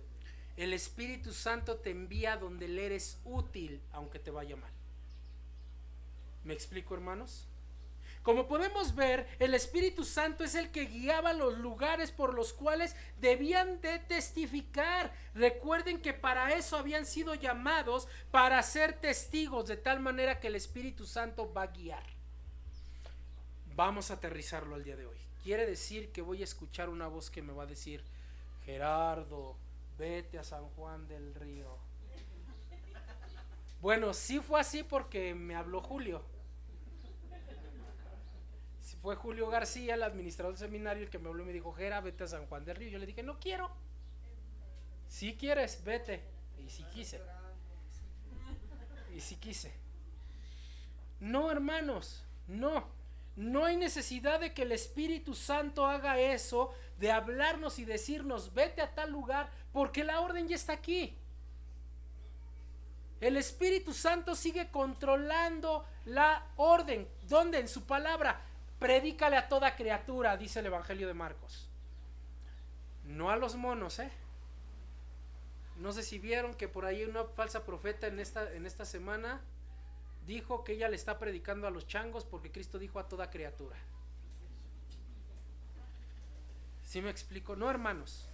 El Espíritu Santo te envía donde le eres útil, aunque te vaya mal. ¿Me explico, hermanos? Como podemos ver, el Espíritu Santo es el que guiaba los lugares por los cuales debían de testificar. Recuerden que para eso habían sido llamados, para ser testigos, de tal manera que el Espíritu Santo va a guiar. Vamos a aterrizarlo el día de hoy. Quiere decir que voy a escuchar una voz que me va a decir: Gerardo, vete a San Juan del Río. Bueno, sí fue así porque me habló Julio. Fue Julio García, el administrador del seminario, el que me habló y me dijo: Gera, vete a San Juan del Río. Yo le dije: no quiero. Si quieres, vete. Y si quise. Y sí quise. No, hermanos, no. No hay necesidad de que el Espíritu Santo haga eso, de hablarnos y decirnos, vete a tal lugar, porque la orden ya está aquí. El Espíritu Santo sigue controlando la orden. ¿Dónde? En su palabra. Predícale a toda criatura, dice el Evangelio de Marcos. No a los monos, No sé si vieron que por ahí una falsa profeta en esta semana dijo que ella le está predicando a los changos porque Cristo dijo a toda criatura. ¿Sí me explico? No, hermanos.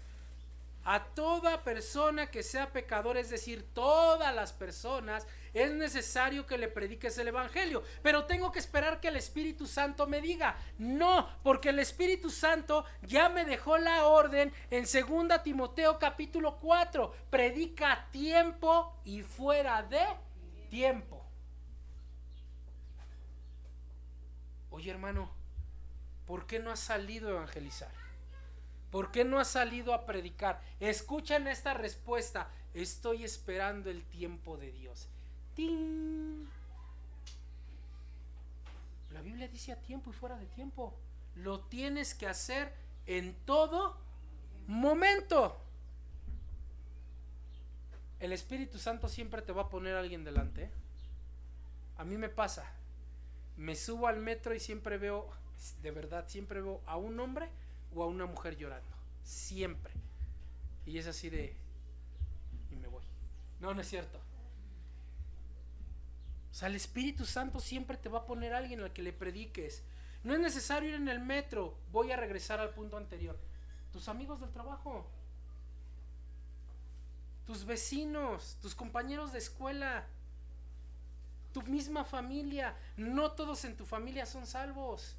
A toda persona que sea pecador, es decir, todas las personas, es necesario que le prediques el evangelio. Pero tengo que esperar que el Espíritu Santo me diga. No, porque el Espíritu Santo ya me dejó la orden en 2 Timoteo capítulo 4. Predica a tiempo y fuera de tiempo. Oye, hermano, ¿por qué no has salido a evangelizar? ¿Por qué no has salido a predicar? Escuchen esta respuesta. Estoy esperando el tiempo de Dios. ¡Ting! La Biblia dice a tiempo y fuera de tiempo. Lo tienes que hacer en todo momento. El Espíritu Santo siempre te va a poner a alguien delante. A mí me pasa. Me subo al metro y siempre veo, de verdad, siempre veo a un hombre o a una mujer llorando, siempre. Y es así de, y me voy. No, no es cierto. O sea, el Espíritu Santo siempre te va a poner a alguien al que le prediques. No es necesario ir en el metro. Voy a regresar al punto anterior. Tus amigos del trabajo, tus vecinos, tus compañeros de escuela, tu misma familia. No todos en tu familia son salvos.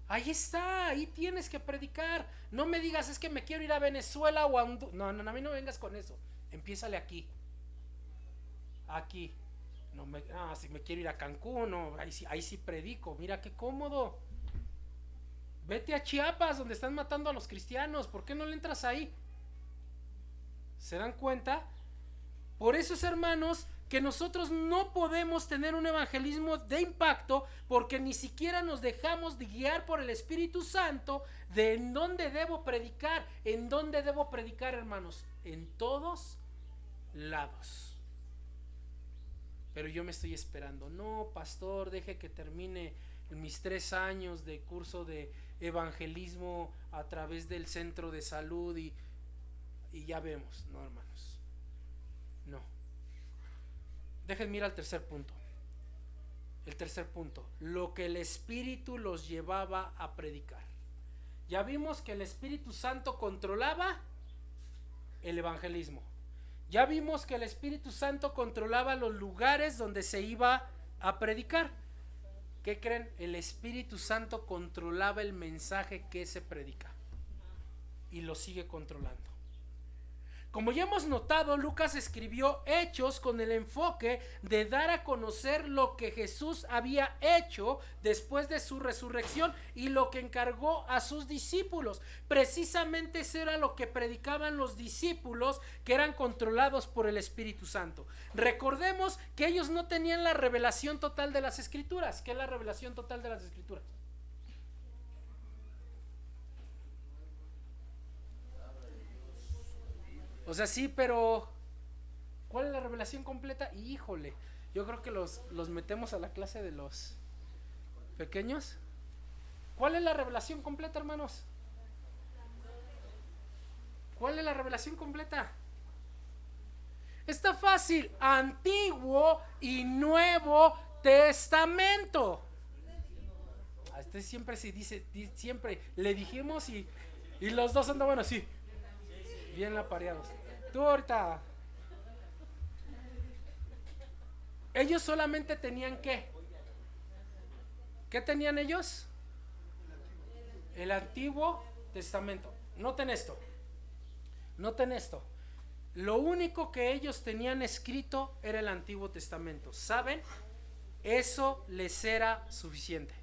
Ahí está, ahí tienes que predicar. No me digas, es que me quiero ir a Venezuela o a Honduras. No, a mí no vengas con eso. Empiézale aquí. Aquí. Si me quiero ir a Cancún, no, ahí sí predico. Mira qué cómodo. Vete a Chiapas, donde están matando a los cristianos. ¿Por qué no le entras ahí? ¿Se dan cuenta? Por eso, hermanos, que nosotros no podemos tener un evangelismo de impacto porque ni siquiera nos dejamos de guiar por el Espíritu Santo de en dónde debo predicar. ¿En dónde debo predicar, hermanos? En todos lados. Pero yo me estoy esperando. No, pastor, deje que termine mis 3 años de curso de evangelismo a través del centro de salud y ya vemos. No, hermanos, no. Déjenme ir al tercer punto. El tercer punto, lo que el Espíritu los llevaba a predicar. Ya vimos que el Espíritu Santo controlaba el evangelismo. Ya vimos que el Espíritu Santo controlaba los lugares donde se iba a predicar. ¿Qué creen? El Espíritu Santo controlaba el mensaje que se predica y lo sigue controlando. Como ya hemos notado, Lucas escribió Hechos con el enfoque de dar a conocer lo que Jesús había hecho después de su resurrección y lo que encargó a sus discípulos. Precisamente eso era lo que predicaban los discípulos que eran controlados por el Espíritu Santo. Recordemos que ellos no tenían la revelación total de las Escrituras. ¿Qué es la revelación total de las Escrituras? O sea, sí, pero ¿cuál es la revelación completa? Híjole, yo creo que los metemos a la clase de los pequeños. ¿Cuál es la revelación completa, hermanos? ¿Cuál es la revelación completa? Está fácil, Antiguo y Nuevo Testamento. A este siempre se dice, siempre le dijimos y los dos andaban así, bien lapareados. Tú ahorita. Ellos solamente tenían ¿qué tenían ellos? El Antiguo Testamento. Noten esto. Lo único que ellos tenían escrito era el Antiguo Testamento. ¿Saben? Eso les era suficiente.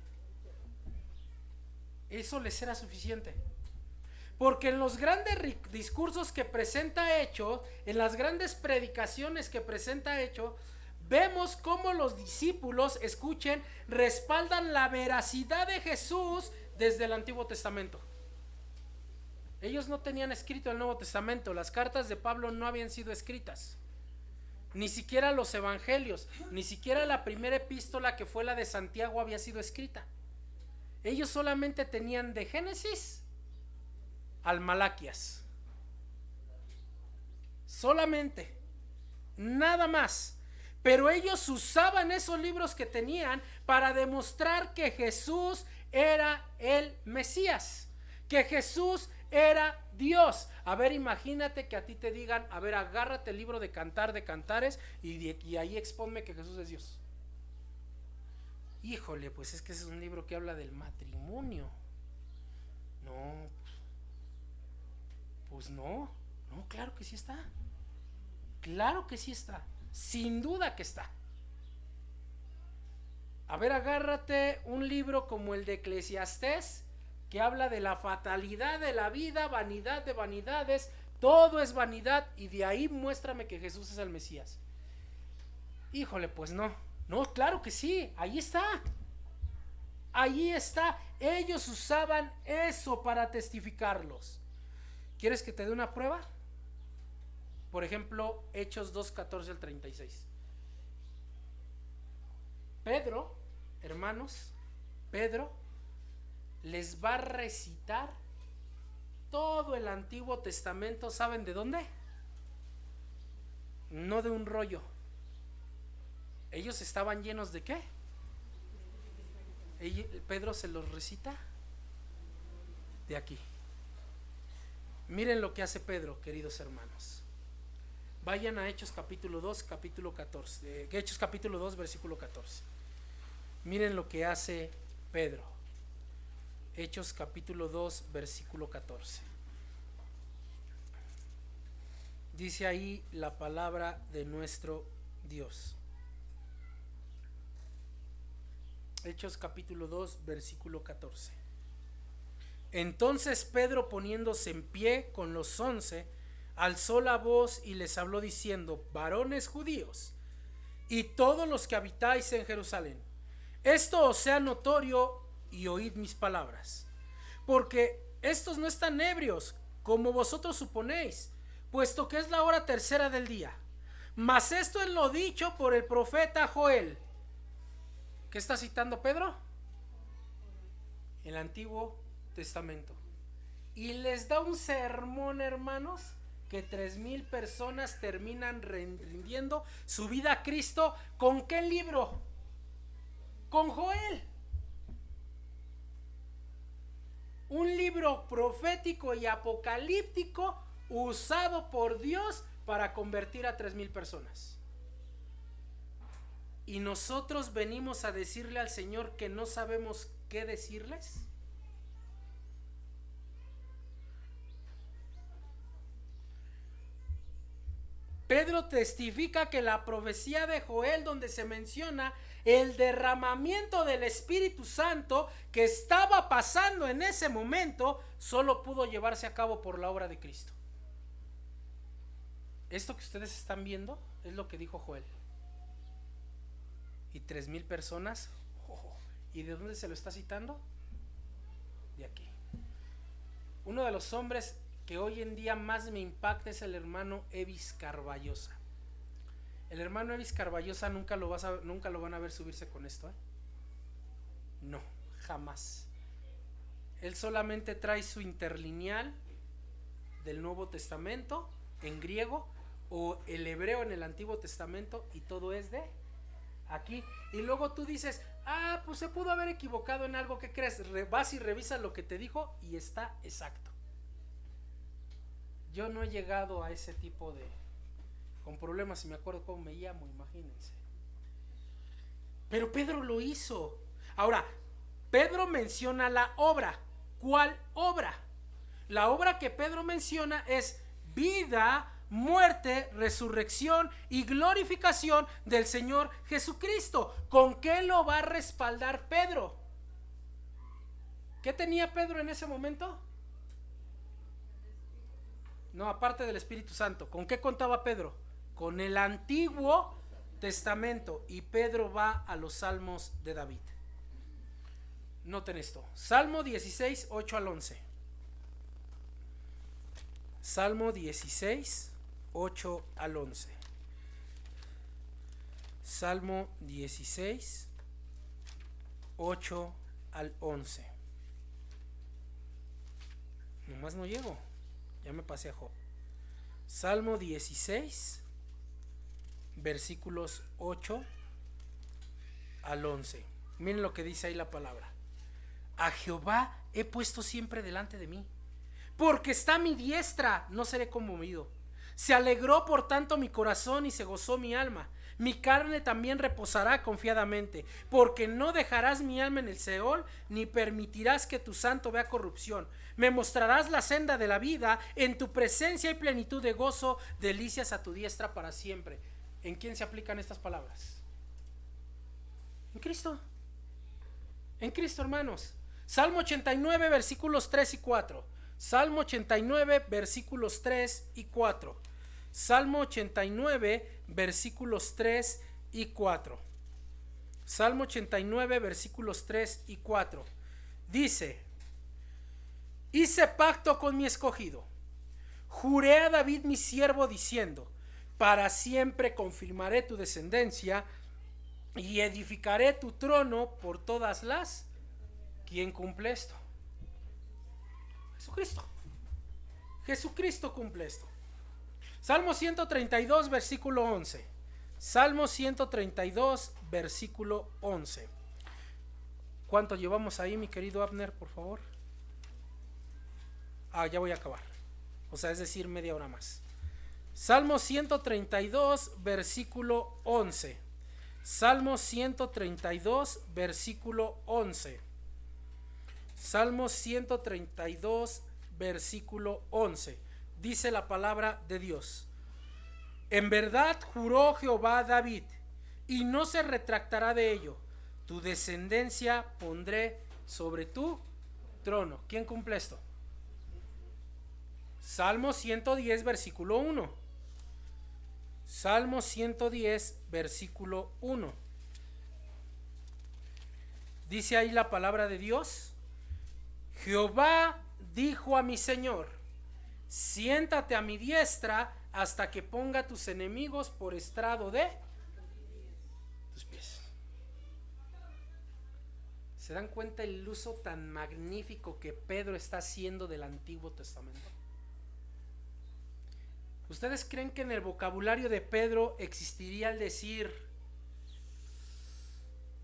Porque en los grandes discursos que presenta Hechos, en las grandes predicaciones que presenta Hechos, vemos cómo los discípulos, escuchen, respaldan la veracidad de Jesús desde el Antiguo Testamento. Ellos no tenían escrito el Nuevo Testamento, las cartas de Pablo no habían sido escritas, ni siquiera los evangelios, ni siquiera la primera epístola, que fue la de Santiago, había sido escrita. Ellos solamente tenían de Génesis al Malaquías, solamente, nada más. Pero ellos usaban esos libros que tenían para demostrar que Jesús era el Mesías, que Jesús era Dios. A ver, imagínate que a ti te digan: a ver, agárrate el libro de Cantar de Cantares y ahí exponme que Jesús es Dios. Híjole, pues es que ese es un libro que habla del matrimonio. No, pues no, claro que sí está. Claro que sí está, sin duda que está. A ver, agárrate un libro como el de Eclesiastés, que habla de la fatalidad de la vida, vanidad de vanidades, todo es vanidad, y de ahí muéstrame que Jesús es el Mesías. Híjole, pues no, claro que sí, ahí está. Ahí está. Ellos usaban eso para testificarlos. ¿Quieres que te dé una prueba? Por ejemplo, Hechos 2:14 al 36. Pedro, hermanos, Pedro les va a recitar todo el Antiguo Testamento. ¿Saben de dónde? No de un rollo. Ellos estaban llenos de ¿qué? Pedro se los recita de aquí. Miren lo que hace Pedro, queridos hermanos. Vayan a Hechos capítulo 2, capítulo 14. Hechos capítulo 2, versículo 14. Miren lo que hace Pedro. Hechos capítulo 2, versículo 14. Dice ahí la palabra de nuestro Dios. Hechos capítulo 2, versículo 14. Entonces Pedro, poniéndose en pie con los 11, alzó la voz y les habló diciendo: varones judíos y todos los que habitáis en Jerusalén, esto os sea notorio y oíd mis palabras, porque estos no están ebrios como vosotros suponéis, puesto que es la hora tercera del día. Mas esto es lo dicho por el profeta Joel. ¿Qué está citando Pedro? El Antiguo Testamento. Y les da un sermón, hermanos, que 3,000 personas terminan rindiendo su vida a Cristo. ¿Con qué libro? Con Joel. Un libro profético y apocalíptico usado por Dios para convertir a 3,000 personas. Y nosotros venimos a decirle al Señor que no sabemos qué decirles. Pedro testifica que la profecía de Joel, donde se menciona el derramamiento del Espíritu Santo que estaba pasando en ese momento, solo pudo llevarse a cabo por la obra de Cristo. Esto que ustedes están viendo es lo que dijo Joel. Y 3,000 personas. ¿Y de dónde se lo está citando? De aquí. Uno de los hombres que hoy en día más me impacta es el hermano Evis Carballosa. El hermano Evis Carballosa nunca lo van a ver subirse con esto, ¿eh? No, jamás. Él solamente trae su interlineal del Nuevo Testamento en griego o el hebreo en el Antiguo Testamento, y todo es de aquí. Y luego tú dices: pues se pudo haber equivocado en algo. ¿Qué crees? Vas y revisas lo que te dijo y está exacto. Yo no he llegado a ese tipo de con problemas, si me acuerdo cómo me llamo, imagínense. Pero Pedro lo hizo. Ahora, Pedro menciona la obra. ¿Cuál obra? La obra que Pedro menciona es vida, muerte, resurrección y glorificación del Señor Jesucristo. ¿Con qué lo va a respaldar Pedro? ¿Qué tenía Pedro en ese momento? No, aparte del Espíritu Santo. ¿Con qué contaba Pedro? Con el Antiguo Testamento, y Pedro va a los Salmos de David. Noten esto, Salmo 16, 8 al 11. Salmo 16, 8 al 11. Salmo 16, 8 al 11. Nomás no llego, ya me pasé a Job. Salmo 16, versículos 8 al 11. Miren lo que dice ahí la palabra. A Jehová he puesto siempre delante de mí, porque está a mi diestra, no seré conmovido. Se alegró por tanto mi corazón y se gozó mi alma. Mi carne también reposará confiadamente, porque no dejarás mi alma en el Seol, ni permitirás que tu santo vea corrupción. Me mostrarás la senda de la vida, en tu presencia hay plenitud de gozo, delicias a tu diestra para siempre. ¿En quién se aplican estas palabras? En Cristo. En Cristo, hermanos. Salmo 89, versículos 3 y 4. Salmo 89, versículos 3 y 4. Salmo 89, versículos 3 y 4. Salmo 89, versículos 3 y 4. Dice: hice pacto con mi escogido, juré a David mi siervo diciendo: para siempre confirmaré tu descendencia y edificaré tu trono por todas las. ¿Quién cumple esto? Jesucristo. Jesucristo cumple esto. Salmo 132, versículo 11. Salmo 132, versículo 11. ¿Cuánto llevamos ahí, mi querido Abner, por favor? Ya voy a acabar. O sea, es decir, media hora más. Salmo 132, versículo 11. Salmo 132, versículo 11. Salmo 132, versículo 11. Dice la palabra de Dios: en verdad juró Jehová a David, y no se retractará de ello. Tu descendencia pondré sobre tu trono. ¿Quién cumple esto? Salmo 110, versículo 1. Salmo 110, versículo 1. Dice ahí la palabra de Dios: Jehová dijo a mi Señor: siéntate a mi diestra hasta que ponga tus enemigos por estrado de tus pies. ¿Se dan cuenta el uso tan magnífico que Pedro está haciendo del Antiguo Testamento? ¿Ustedes creen que en el vocabulario de Pedro existiría el decir: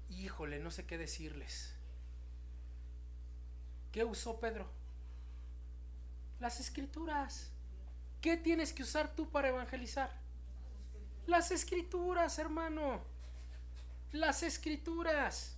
híjole, no sé qué decirles? ¿Qué usó Pedro? Las Escrituras. ¿Qué tienes que usar tú para evangelizar? Las Escrituras, hermano. Las Escrituras.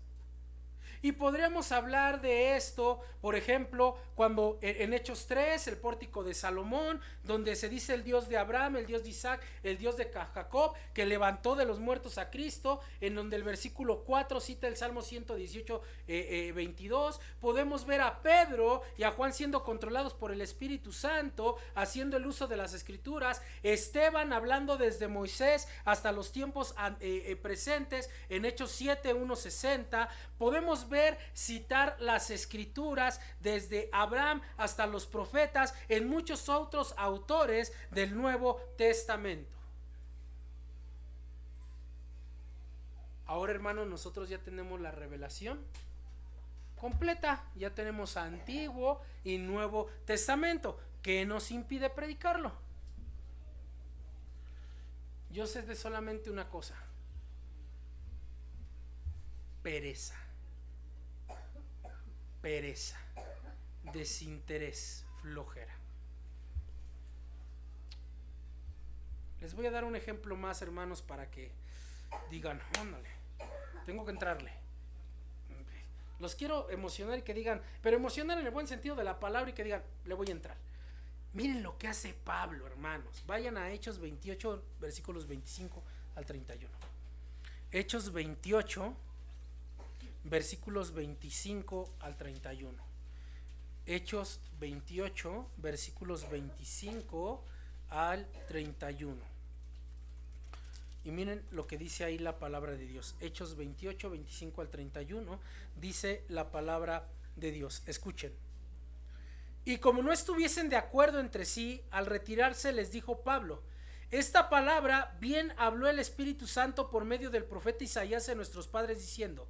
Y podríamos hablar de esto, por ejemplo, cuando en Hechos 3, el pórtico de Salomón, donde se dice el Dios de Abraham, el Dios de Isaac, el Dios de Jacob, que levantó de los muertos a Cristo, en donde el versículo 4 cita el Salmo 118, 22. Podemos ver a Pedro y a Juan siendo controlados por el Espíritu Santo, haciendo el uso de las Escrituras. Esteban hablando desde Moisés hasta los tiempos presentes, en Hechos 7, 1-60. Podemos ver citar las Escrituras desde Abraham hasta los profetas, en muchos otros autores del Nuevo Testamento. Ahora, hermanos, nosotros ya tenemos la revelación completa, ya tenemos Antiguo y Nuevo Testamento. ¿Qué nos impide predicarlo? Yo sé de solamente una cosa: pereza. Pereza, desinterés, flojera. Les voy a dar un ejemplo más, hermanos, para que digan: ándale, tengo que entrarle. Los quiero emocionar y que digan, pero emocionar en el buen sentido de la palabra, y que digan: le voy a entrar. Miren lo que hace Pablo, hermanos. Vayan a Hechos 28, versículos 25 al 31. Hechos 28, versículos 25 al 31. Hechos 28, versículos 25 al 31. Y miren lo que dice ahí la palabra de Dios. Hechos 28, 25 al 31, dice la palabra de Dios. Escuchen. Y como no estuviesen de acuerdo entre sí, al retirarse les dijo Pablo: esta palabra bien habló el Espíritu Santo por medio del profeta Isaías a nuestros padres diciendo: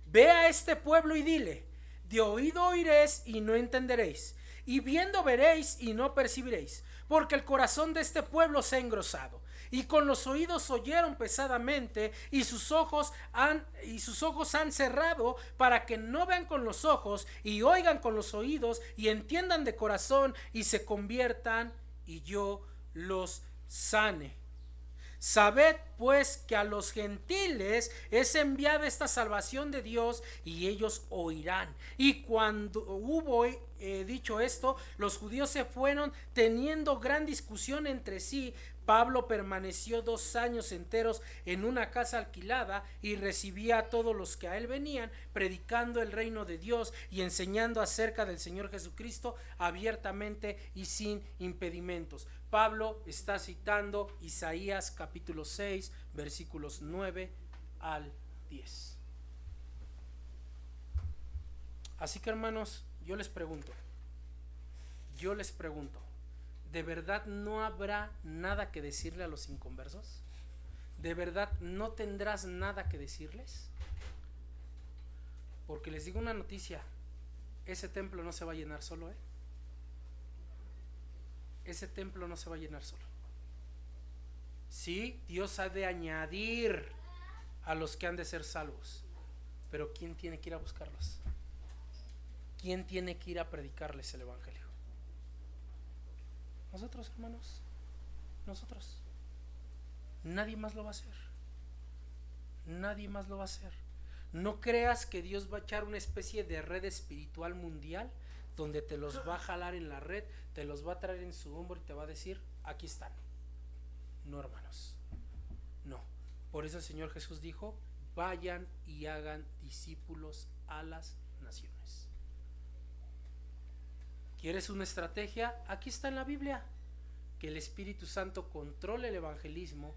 ve a este pueblo y dile, de oído oiréis y no entenderéis, y viendo veréis y no percibiréis, porque el corazón de este pueblo se ha engrosado, y con los oídos oyeron pesadamente, y sus ojos han cerrado, para que no vean con los ojos y oigan con los oídos y entiendan de corazón y se conviertan, y yo los sane. Sabed pues que a los gentiles es enviada esta salvación de Dios, y ellos oirán. Y cuando hubo dicho esto, los judíos se fueron, teniendo gran discusión entre sí. Pablo permaneció 2 años enteros en una casa alquilada y recibía a todos los que a él venían, predicando el reino de Dios y enseñando acerca del Señor Jesucristo abiertamente y sin impedimentos. Pablo está citando Isaías capítulo 6, versículos 9 al 10. Así que, hermanos, yo les pregunto, ¿de verdad no habrá nada que decirle a los inconversos? ¿De verdad no tendrás nada que decirles? Porque les digo una noticia, ese templo no se va a llenar solo, Ese templo no se va a llenar solo. Sí, Dios ha de añadir a los que han de ser salvos, pero ¿quién tiene que ir a buscarlos? ¿Quién tiene que ir a predicarles el evangelio? Nosotros, hermanos, nosotros. Nadie más lo va a hacer. Nadie más lo va a hacer. No creas que Dios va a echar una especie de red espiritual mundial donde te los va a jalar en la red, te los va a traer en su hombro y te va a decir: aquí están. No, hermanos, no. Por eso el Señor Jesús dijo: vayan y hagan discípulos a las naciones. ¿Quieres una estrategia? Aquí está en la Biblia. Que el Espíritu Santo controle el evangelismo,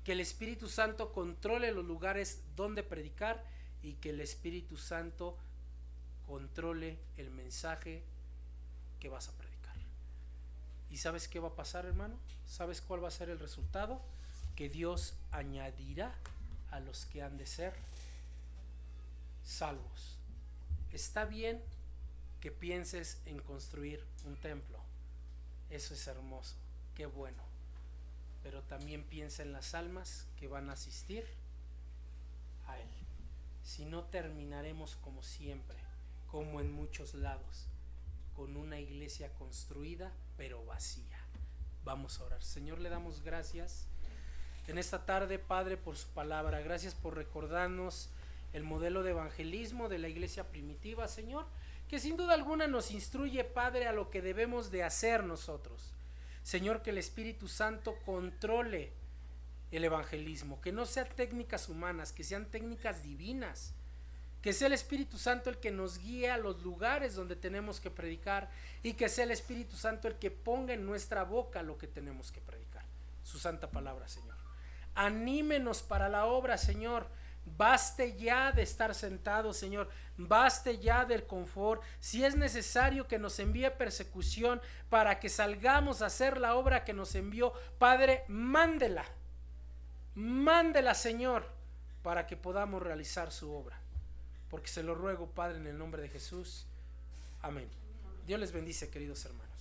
que el Espíritu Santo controle los lugares donde predicar, y que el Espíritu Santo controle el mensaje que vas a predicar. ¿Y sabes qué va a pasar, hermano? ¿Sabes cuál va a ser el resultado? Que Dios añadirá a los que han de ser salvos. Está bien que pienses en construir un templo, eso es hermoso, qué bueno, pero también piensa en las almas que van a asistir a él. Si no, terminaremos como siempre, como en muchos lados, con una iglesia construida pero vacía. Vamos a orar. Señor, le damos gracias en esta tarde, Padre, por su palabra. Gracias por recordarnos el modelo de evangelismo de la iglesia primitiva, Señor, que sin duda alguna nos instruye, Padre, a lo que debemos de hacer nosotros. Señor, que el Espíritu Santo controle el evangelismo, que no sean técnicas humanas, que sean técnicas divinas, que sea el Espíritu Santo el que nos guíe a los lugares donde tenemos que predicar, y que sea el Espíritu Santo el que ponga en nuestra boca lo que tenemos que predicar, su santa palabra, Señor. Anímenos para la obra, Señor. Baste ya de estar sentados, Señor. Baste ya del confort. Si es necesario que nos envíe persecución para que salgamos a hacer la obra que nos envió, Padre, mándela, Señor, para que podamos realizar su obra. Porque se lo ruego, Padre, en el nombre de Jesús. Amén. Dios les bendice, queridos hermanos.